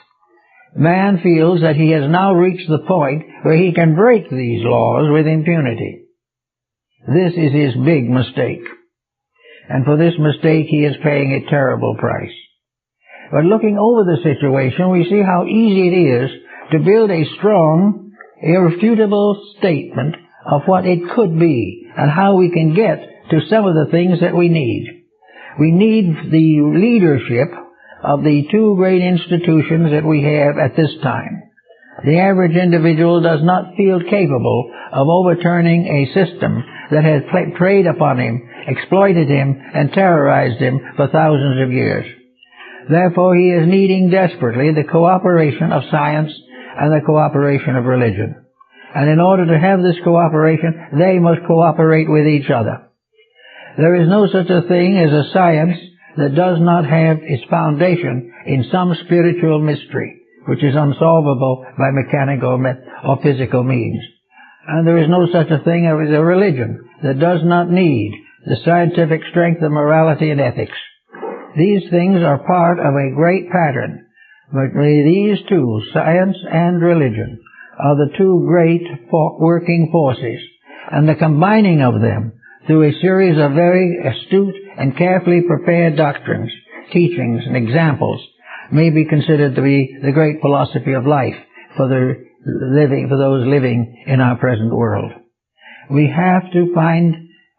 Man feels that he has now reached the point where he can break these laws with impunity. This is his big mistake. And for this mistake he is paying a terrible price. But looking over the situation, we see how easy it is to build a strong, irrefutable statement of what it could be and how we can get to some of the things that we need. We need the leadership of the two great institutions that we have at this time. The average individual does not feel capable of overturning a system that has preyed upon him, exploited him, and terrorized him for thousands of years. Therefore, he is needing desperately the cooperation of science and the cooperation of religion. And in order to have this cooperation, they must cooperate with each other. There is no such a thing as a science that does not have its foundation in some spiritual mystery, which is unsolvable by mechanical or physical means. And there is no such a thing as a religion that does not need the scientific strength of morality and ethics. These things are part of a great pattern, but these two, science and religion, are the two great working forces, and the combining of them through a series of very astute and carefully prepared doctrines, teachings, and examples may be considered to be the great philosophy of life for those living in our present world. We have to find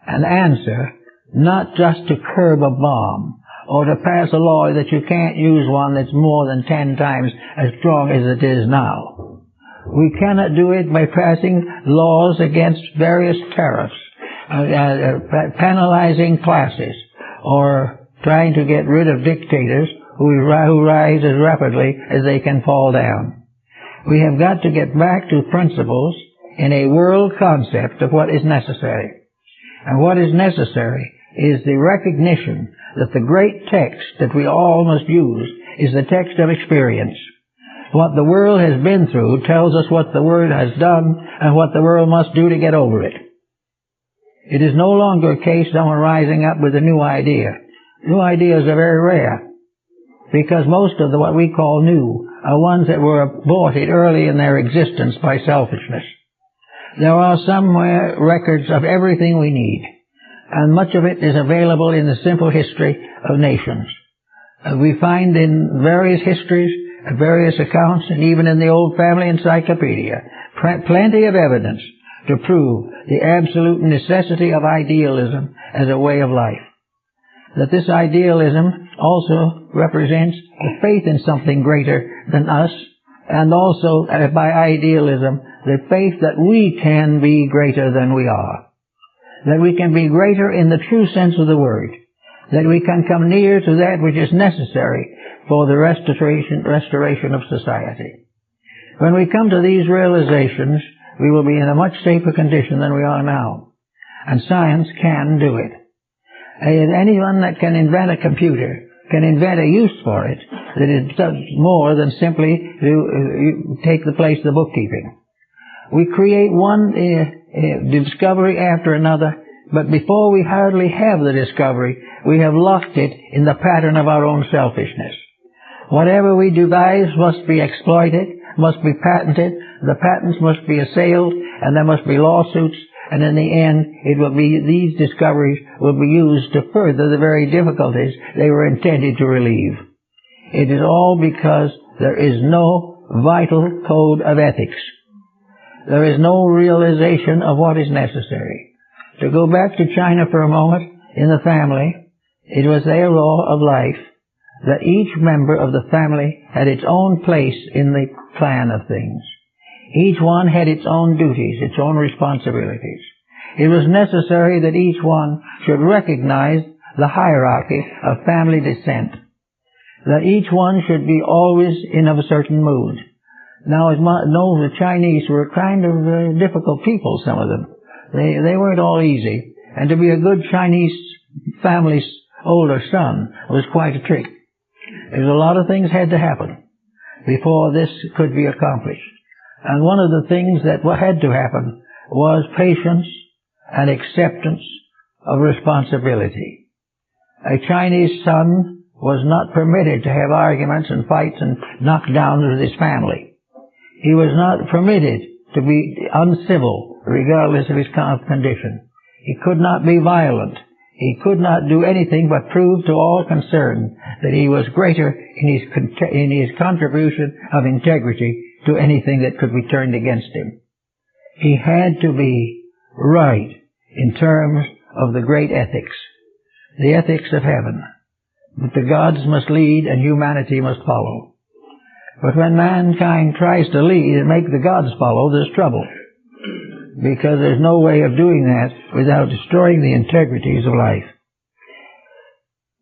an answer, not just to curb a bomb or to pass a law that you can't use one that's more than 10 times as strong as it is now. We cannot do it by passing laws against various tariffs, penalizing classes, or trying to get rid of dictators who rise as rapidly as they can fall down. We have got to get back to principles in a world concept of what is necessary. And what is necessary is the recognition that the great text that we all must use is the text of experience. What the world has been through tells us what the world has done and what the world must do to get over it. It is no longer a case of someone rising up with a new idea. New ideas are very rare, because most of what we call new are ones that were aborted early in their existence by selfishness. There are somewhere records of everything we need, and much of it is available in the simple history of nations. We find in various histories, various accounts, and even in the old family encyclopedia, plenty of evidence to prove the absolute necessity of idealism as a way of life. That this idealism also represents the faith in something greater than us, and also by idealism, the faith that we can be greater than we are. That we can be greater in the true sense of the word. That we can come near to that which is necessary for the restoration of society. When we come to these realizations, we will be in a much safer condition than we are now. And science can do it. Anyone that can invent a computer can invent a use for it that it does more than simply to take the place of the bookkeeping. We create one discovery after another, but before we hardly have the discovery, we have locked it in the pattern of our own selfishness. Whatever we devise must be exploited, must be patented, the patents must be assailed, and there must be lawsuits, and in the end, these discoveries will be used to further the very difficulties they were intended to relieve. It is all because there is no vital code of ethics. There is no realization of what is necessary. To go back to China for a moment, in the family, it was their law of life that each member of the family had its own place in the plan of things. Each one had its own duties, its own responsibilities. It was necessary that each one should recognize the hierarchy of family descent. That each one should be always in a certain mood. Now, the Chinese were kind of difficult people, some of them. They weren't all easy. And to be a good Chinese family's older son was quite a trick. There's a lot of things had to happen before this could be accomplished. And one of the things that had to happen was patience and acceptance of responsibility. A Chinese son was not permitted to have arguments and fights and knock down with his family. He was not permitted to be uncivil regardless of his condition. He could not be violent. He could not do anything but prove to all concerned that he was greater in his contribution of integrity to anything that could be turned against him. He had to be right in terms of the great ethics, the ethics of heaven, that the gods must lead and humanity must follow. But when mankind tries to lead and make the gods follow, there's trouble, because there's no way of doing that without destroying the integrities of life.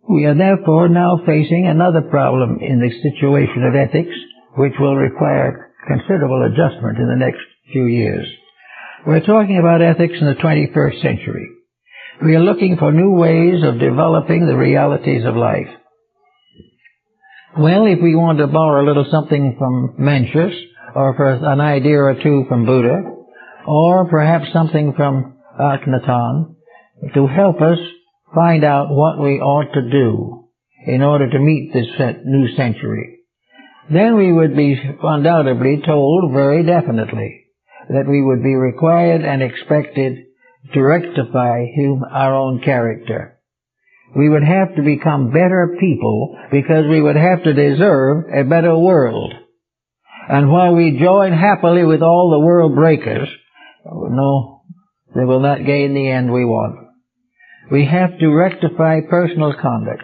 We are therefore now facing another problem in the situation of ethics, which will require considerable adjustment in the next few years. We're talking about ethics in the 21st century. We are looking for new ways of developing the realities of life. Well, if we want to borrow a little something from Mencius, or for an idea or two from Buddha, or perhaps something from Akhenaton, to help us find out what we ought to do in order to meet this new century, then we would be undoubtedly told very definitely that we would be required and expected to rectify our own character. We would have to become better people because we would have to deserve a better world. And while we join happily with all the world breakers, no, they will not gain the end we want. We have to rectify personal conduct.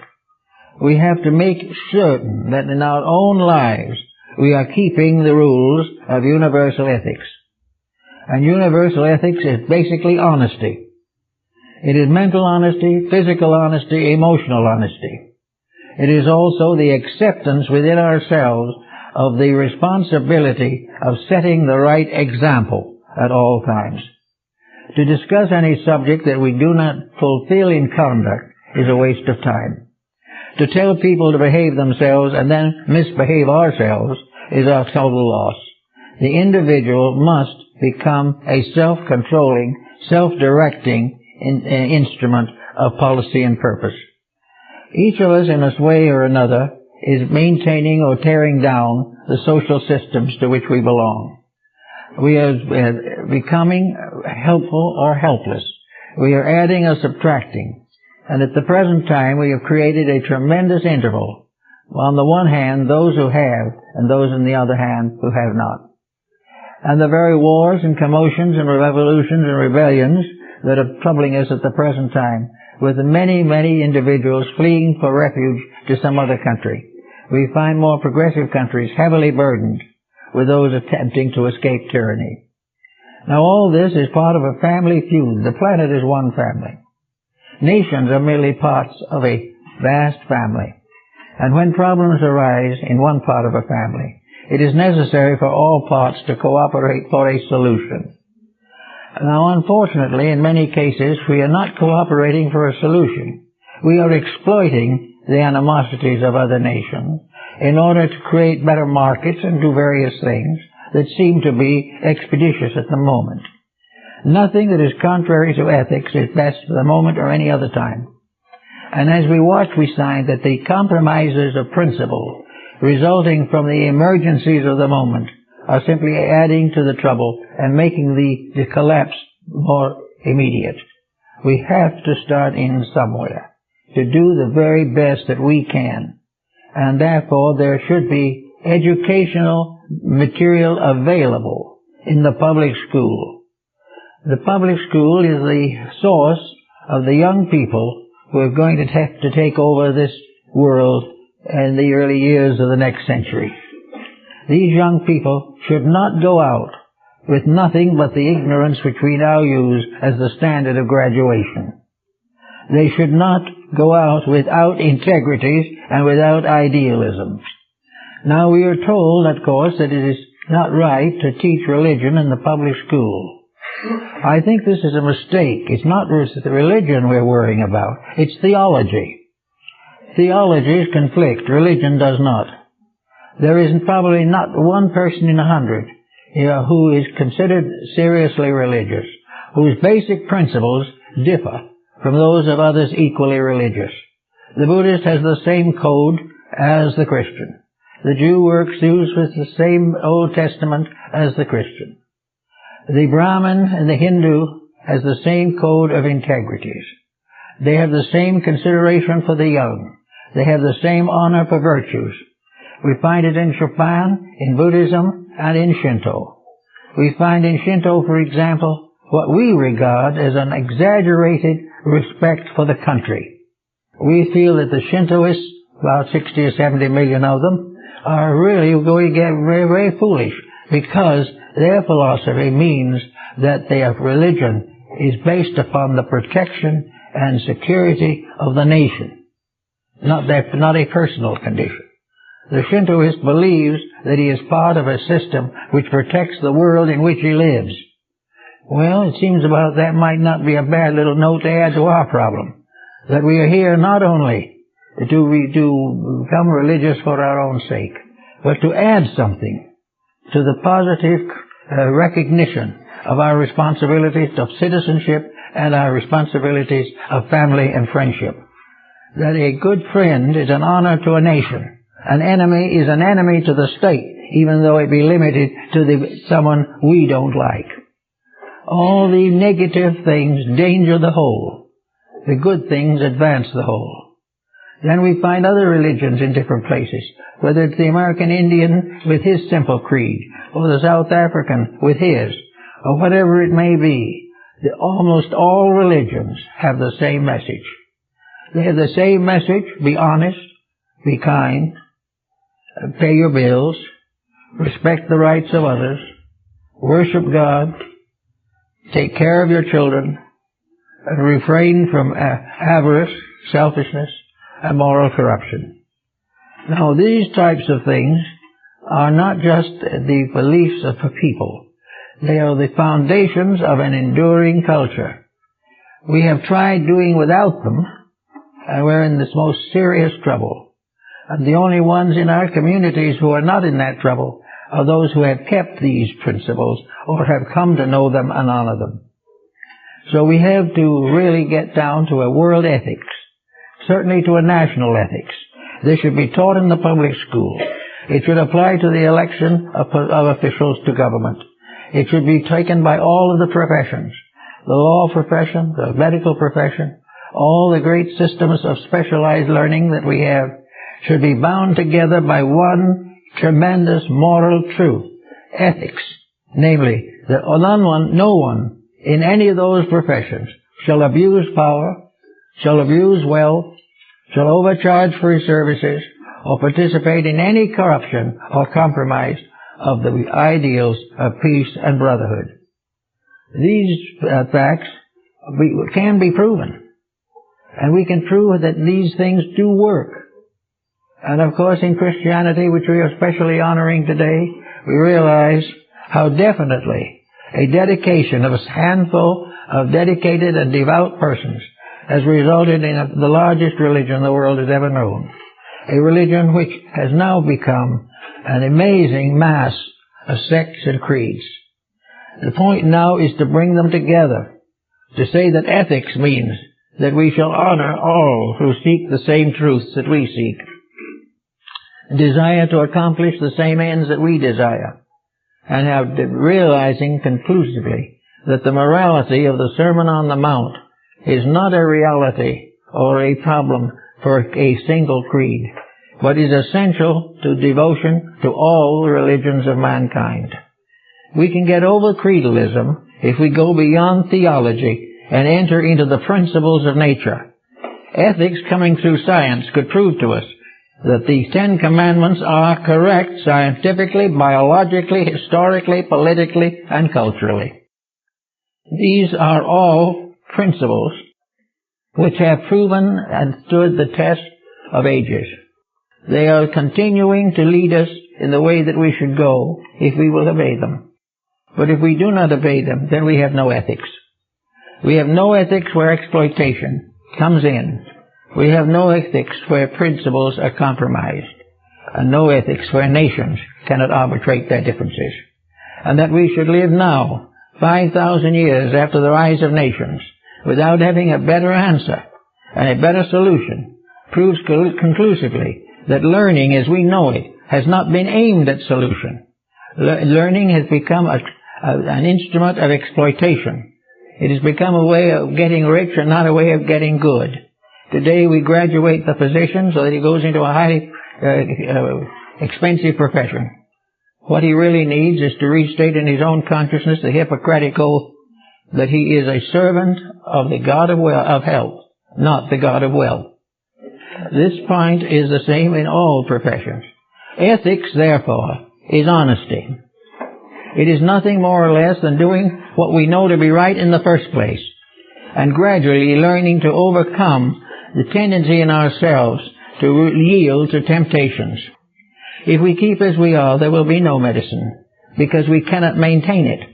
We have to make certain that in our own lives we are keeping the rules of universal ethics. And universal ethics is basically honesty. It is mental honesty, physical honesty, emotional honesty. It is also the acceptance within ourselves of the responsibility of setting the right example at all times. To discuss any subject that we do not fulfill in conduct is a waste of time. To tell people to behave themselves and then misbehave ourselves is a total loss. The individual must become a self-controlling, self-directing instrument of policy and purpose. Each of us, in a way or another, is maintaining or tearing down the social systems to which we belong. We are becoming helpful or helpless. We are adding or subtracting. And at the present time, we have created a tremendous interval. On the one hand, those who have, and those on the other hand who have not. And the very wars and commotions and revolutions and rebellions that are troubling us at the present time, with many, many individuals fleeing for refuge to some other country. We find more progressive countries heavily burdened with those attempting to escape tyranny. Now all this is part of a family feud. The planet is one family. Nations are merely parts of a vast family. And when problems arise in one part of a family, it is necessary for all parts to cooperate for a solution. Now, unfortunately, in many cases, we are not cooperating for a solution. We are exploiting the animosities of other nations in order to create better markets and do various things that seem to be expeditious at the moment. Nothing that is contrary to ethics is best for the moment or any other time. And as we watch, we find that the compromises of principle resulting from the emergencies of the moment are simply adding to the trouble and making the collapse more immediate. We have to start in somewhere to do the very best that we can. And therefore there should be educational material available in the public school. The public school is the source of the young people who are going to have to take over this world in the early years of the next century. These young people should not go out with nothing but the ignorance which we now use as the standard of graduation. They should not go out without integrities and without idealisms. Now we are told, of course, that it is not right to teach religion in the public school. I think this is a mistake. It's not the religion we're worrying about. It's theology. Theologies conflict. Religion does not. There is probably not one person in 100 who is considered seriously religious, whose basic principles differ from those of others equally religious. The Buddhist has the same code as the Christian. The Jew works with the same Old Testament as the Christian. The Brahmin and the Hindu has the same code of integrities. They have the same consideration for the young. They have the same honor for virtues. We find it in Japan, in Buddhism, and in Shinto. We find in Shinto, for example, what we regard as an exaggerated respect for the country. We feel that the Shintoists, about 60 or 70 million of them, are really going to get very, very foolish because their philosophy means that their religion is based upon the protection and security of the nation, not a personal condition. The Shintoist believes that he is part of a system which protects the world in which he lives. Well, it seems about that might not be a bad little note to add to our problem. That we are here not only to become religious for our own sake, but to add something to the positive recognition of our responsibilities of citizenship and our responsibilities of family and friendship. That a good friend is an honor to a nation. An enemy is an enemy to the state, even though it be limited to someone we don't like. All the negative things danger the whole. The good things advance the whole. Then we find other religions in different places, whether it's the American Indian with his simple creed, or the South African with his, or whatever it may be. Almost all religions have the same message. They have the same message: be honest, be kind, pay your bills, respect the rights of others, worship God, take care of your children, and refrain from avarice, selfishness, and moral corruption. Now, these types of things are not just the beliefs of a people. They are the foundations of an enduring culture. We have tried doing without them, and we're in this most serious trouble. And the only ones in our communities who are not in that trouble are those who have kept these principles or have come to know them and honor them. So we have to really get down to a world ethics, certainly to a national ethics. This should be taught in the public school. It should apply to the election of officials to government. It should be taken by all of the professions, the law profession, the medical profession, all the great systems of specialized learning that we have should be bound together by one tremendous moral truth, ethics, namely that no one in any of those professions shall abuse power, shall abuse wealth, shall overcharge for his services, or participate in any corruption or compromise of the ideals of peace and brotherhood. These facts can be proven. And we can prove that these things do work. And of course in Christianity, which we are especially honoring today, we realize how definitely a dedication of a handful of dedicated and devout persons has resulted in the largest religion the world has ever known. A religion which has now become an amazing mass of sects and creeds. The point now is to bring them together, to say that ethics means that we shall honor all who seek the same truths that we seek, desire to accomplish the same ends that we desire, and have realizing conclusively that the morality of the Sermon on the Mount is not a reality or a problem for a single creed, but is essential to devotion to all the religions of mankind. We can get over creedalism if we go beyond theology and enter into the principles of nature. Ethics coming through science could prove to us that the Ten Commandments are correct scientifically, biologically, historically, politically, and culturally. These are all principles which have proven and stood the test of ages. They are continuing to lead us in the way that we should go if we will obey them. But if we do not obey them, then we have no ethics. We have no ethics where exploitation comes in. We have no ethics where principles are compromised. And no ethics where nations cannot arbitrate their differences. And that we should live now, 5,000 years after the rise of nations, without having a better answer and a better solution, proves conclusively that learning as we know it has not been aimed at solution. Learning has become an instrument of exploitation. It has become a way of getting rich and not a way of getting good. Today we graduate the physician so that he goes into a highly expensive profession. What he really needs is to restate in his own consciousness the Hippocratic oath that he is a servant of the God of health, not the God of wealth. This point is the same in all professions. Ethics, therefore, is honesty. It is nothing more or less than doing what we know to be right in the first place, and gradually learning to overcome the tendency in ourselves to yield to temptations. If we keep as we are, there will be no medicine, because we cannot maintain it.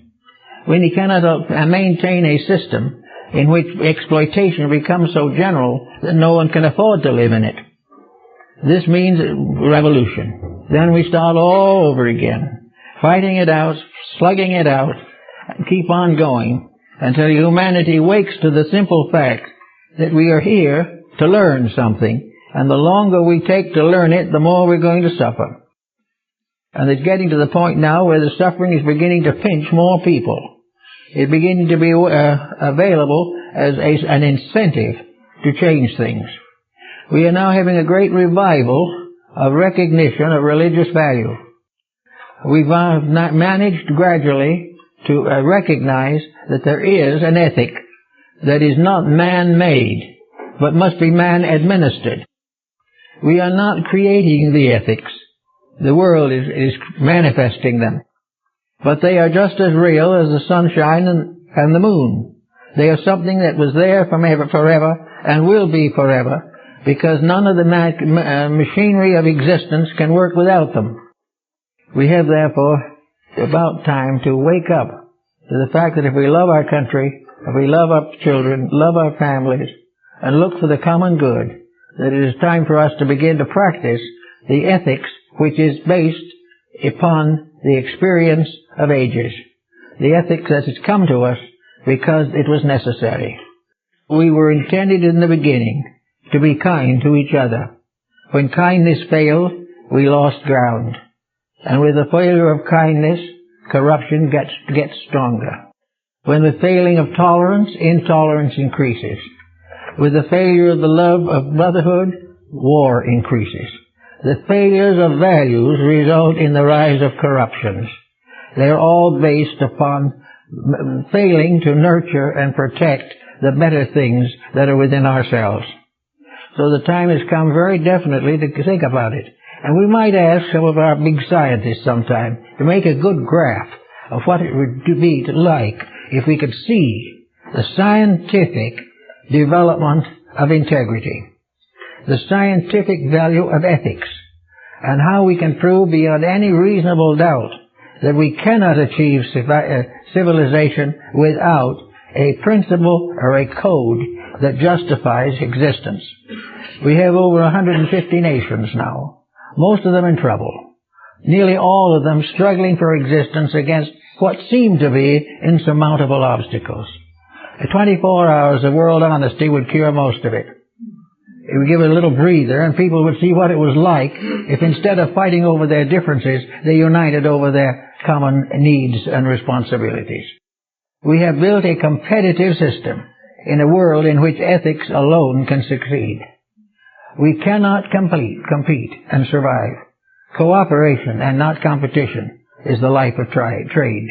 when he cannot maintain a system in which exploitation becomes so general that no one can afford to live in it. This means revolution. Then we start all over again, fighting it out, slugging it out, and keep on going until humanity wakes to the simple fact that we are here to learn something, and the longer we take to learn it, the more we're going to suffer. And it's getting to the point now where the suffering is beginning to pinch more people. It's beginning to be available as an incentive to change things. We are now having a great revival of recognition of religious value. We've managed gradually to recognize that there is an ethic that is not man-made, but must be man-administered. We are not creating the ethics. The world is manifesting them. But they are just as real as the sunshine and the moon. They are something that was there forever and will be forever, because none of the machinery of existence can work without them. We have, therefore, about time to wake up to the fact that if we love our country, if we love our children, love our families, and look for the common good, that it is time for us to begin to practice the ethics which is based upon the experience of ages. The ethics that has come to us because it was necessary. We were intended in the beginning to be kind to each other. When kindness failed, we lost ground. And with the failure of kindness, corruption gets stronger. When the failing of tolerance, intolerance increases. With the failure of the love of brotherhood, war increases. The failures of values result in the rise of corruptions. They are all based upon failing to nurture and protect the better things that are within ourselves. So the time has come very definitely to think about it. And we might ask some of our big scientists sometime to make a good graph of what it would be like if we could see the scientific development of integrity, the scientific value of ethics, and how we can prove beyond any reasonable doubt that we cannot achieve civilization without a principle or a code that justifies existence. We have over 150 nations now, most of them in trouble, nearly all of them struggling for existence against what seem to be insurmountable obstacles. 24 hours of world honesty would cure most of it. It would give it a little breather, and people would see what it was like if instead of fighting over their differences, they united over their common needs and responsibilities. We have built a competitive system in a world in which ethics alone can succeed. We cannot compete and survive. Cooperation and not competition is the life of trade.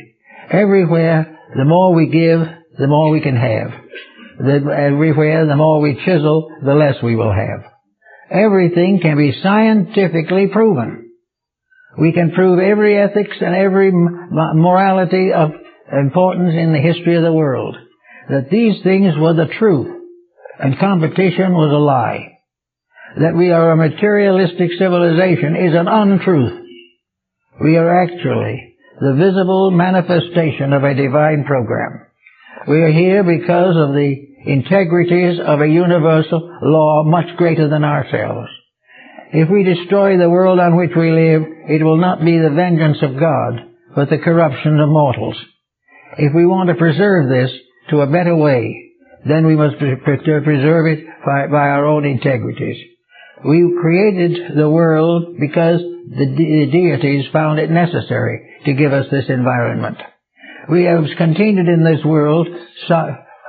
Everywhere, the more we give, the more we can have. Everywhere, the more we chisel, the less we will have. Everything can be scientifically proven. We can prove every ethics and every morality of importance in the history of the world, that these things were the truth and competition was a lie. That we are a materialistic civilization is an untruth. We are actually the visible manifestation of a divine program. We are here because of the integrities of a universal law much greater than ourselves. If we destroy the world on which we live, it will not be the vengeance of God, but the corruption of mortals. If we want to preserve this to a better way, then we must preserve it by our own integrities. We created the world because the deities found it necessary to give us this environment. We have continued in this world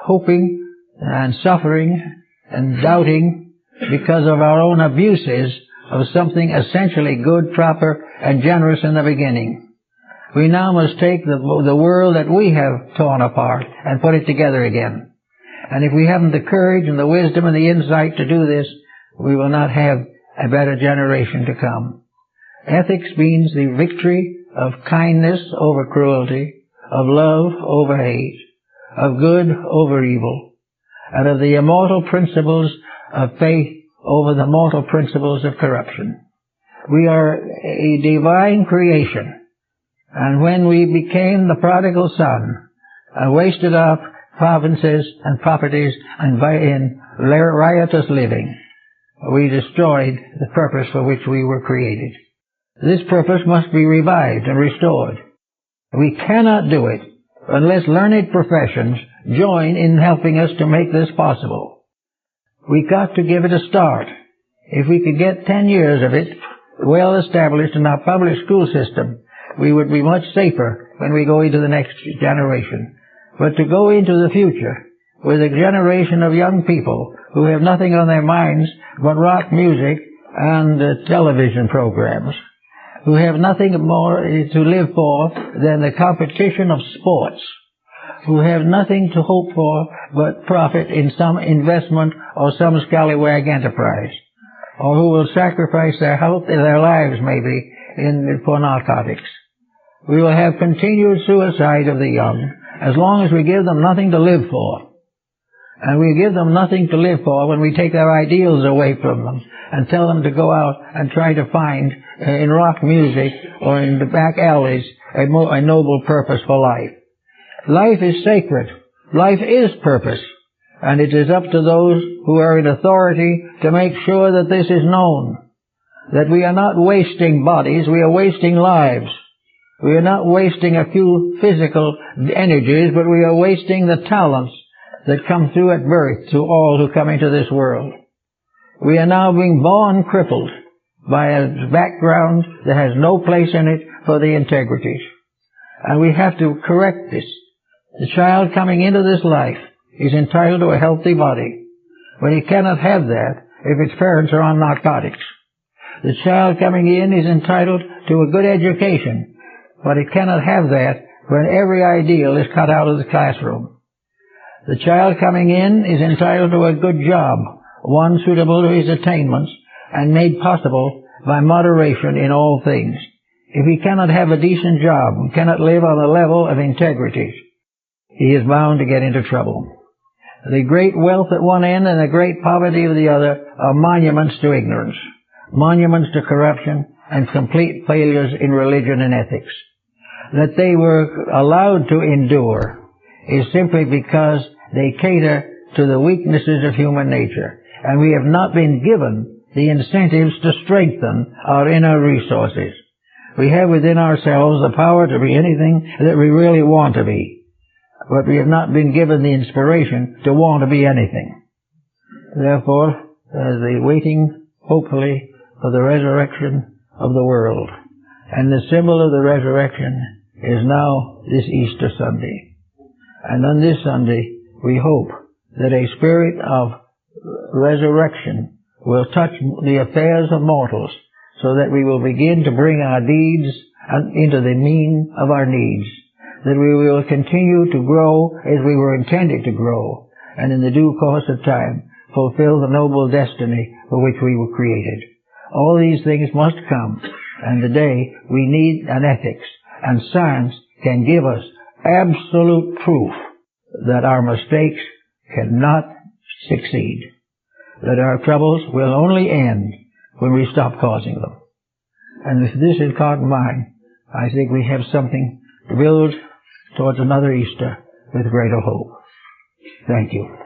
hoping and suffering and doubting because of our own abuses of something essentially good, proper, and generous in the beginning. We now must take the world that we have torn apart and put it together again. And if we haven't the courage and the wisdom and the insight to do this, we will not have a better generation to come. Ethics means the victory of kindness over cruelty, of love over hate, of good over evil, and of the immortal principles of faith over the mortal principles of corruption. We are a divine creation, and when we became the prodigal son, and wasted our provinces and properties and in riotous living. We destroyed the purpose for which we were created. This purpose must be revived and restored. We cannot do it unless learned professions join in helping us to make this possible. We got to give it a start. If we could get 10 years of it well established in our public school system, we would be much safer when we go into the next generation. But to go into the future with a generation of young people who have nothing on their minds but rock music and television programs, who have nothing more to live for than the competition of sports, who have nothing to hope for but profit in some investment or some scallywag enterprise, or who will sacrifice their health and their lives maybe for narcotics. We will have continued suicide of the young as long as we give them nothing to live for. And we give them nothing to live for when we take their ideals away from them and tell them to go out and try to find in rock music or in the back alleys a noble purpose for life. Life is sacred. Life is purpose. And it is up to those who are in authority to make sure that this is known. That we are not wasting bodies, we are wasting lives. We are not wasting a few physical energies, but we are wasting the talents that come through at birth to all who come into this world. We are now being born crippled by a background that has no place in it for the integrities. And we have to correct this. The child coming into this life is entitled to a healthy body, but he cannot have that if its parents are on narcotics. The child coming in is entitled to a good education, but it cannot have that when every ideal is cut out of the classroom. The child coming in is entitled to a good job, one suitable to his attainments and made possible by moderation in all things. If he cannot have a decent job and cannot live on the level of integrity, he is bound to get into trouble. The great wealth at one end and the great poverty of the other are monuments to ignorance, monuments to corruption, and complete failures in religion and ethics. That they were allowed to endure is simply because they cater to the weaknesses of human nature, and we have not been given the incentives to strengthen our inner resources. We have within ourselves the power to be anything that we really want to be, but we have not been given the inspiration to want to be anything. Therefore, as the waiting, hopefully, for the resurrection of the world, and the symbol of the resurrection is now this Easter Sunday. And on this Sunday, we hope that a spirit of resurrection will touch the affairs of mortals so that we will begin to bring our deeds into the mean of our needs, that we will continue to grow as we were intended to grow, and in the due course of time fulfill the noble destiny for which we were created. All these things must come, and today we need an ethics, and science can give us absolute proof that our mistakes cannot succeed, that our troubles will only end when we stop causing them. And if this is caught in mind, I think we have something to build towards another Easter with greater hope. Thank you.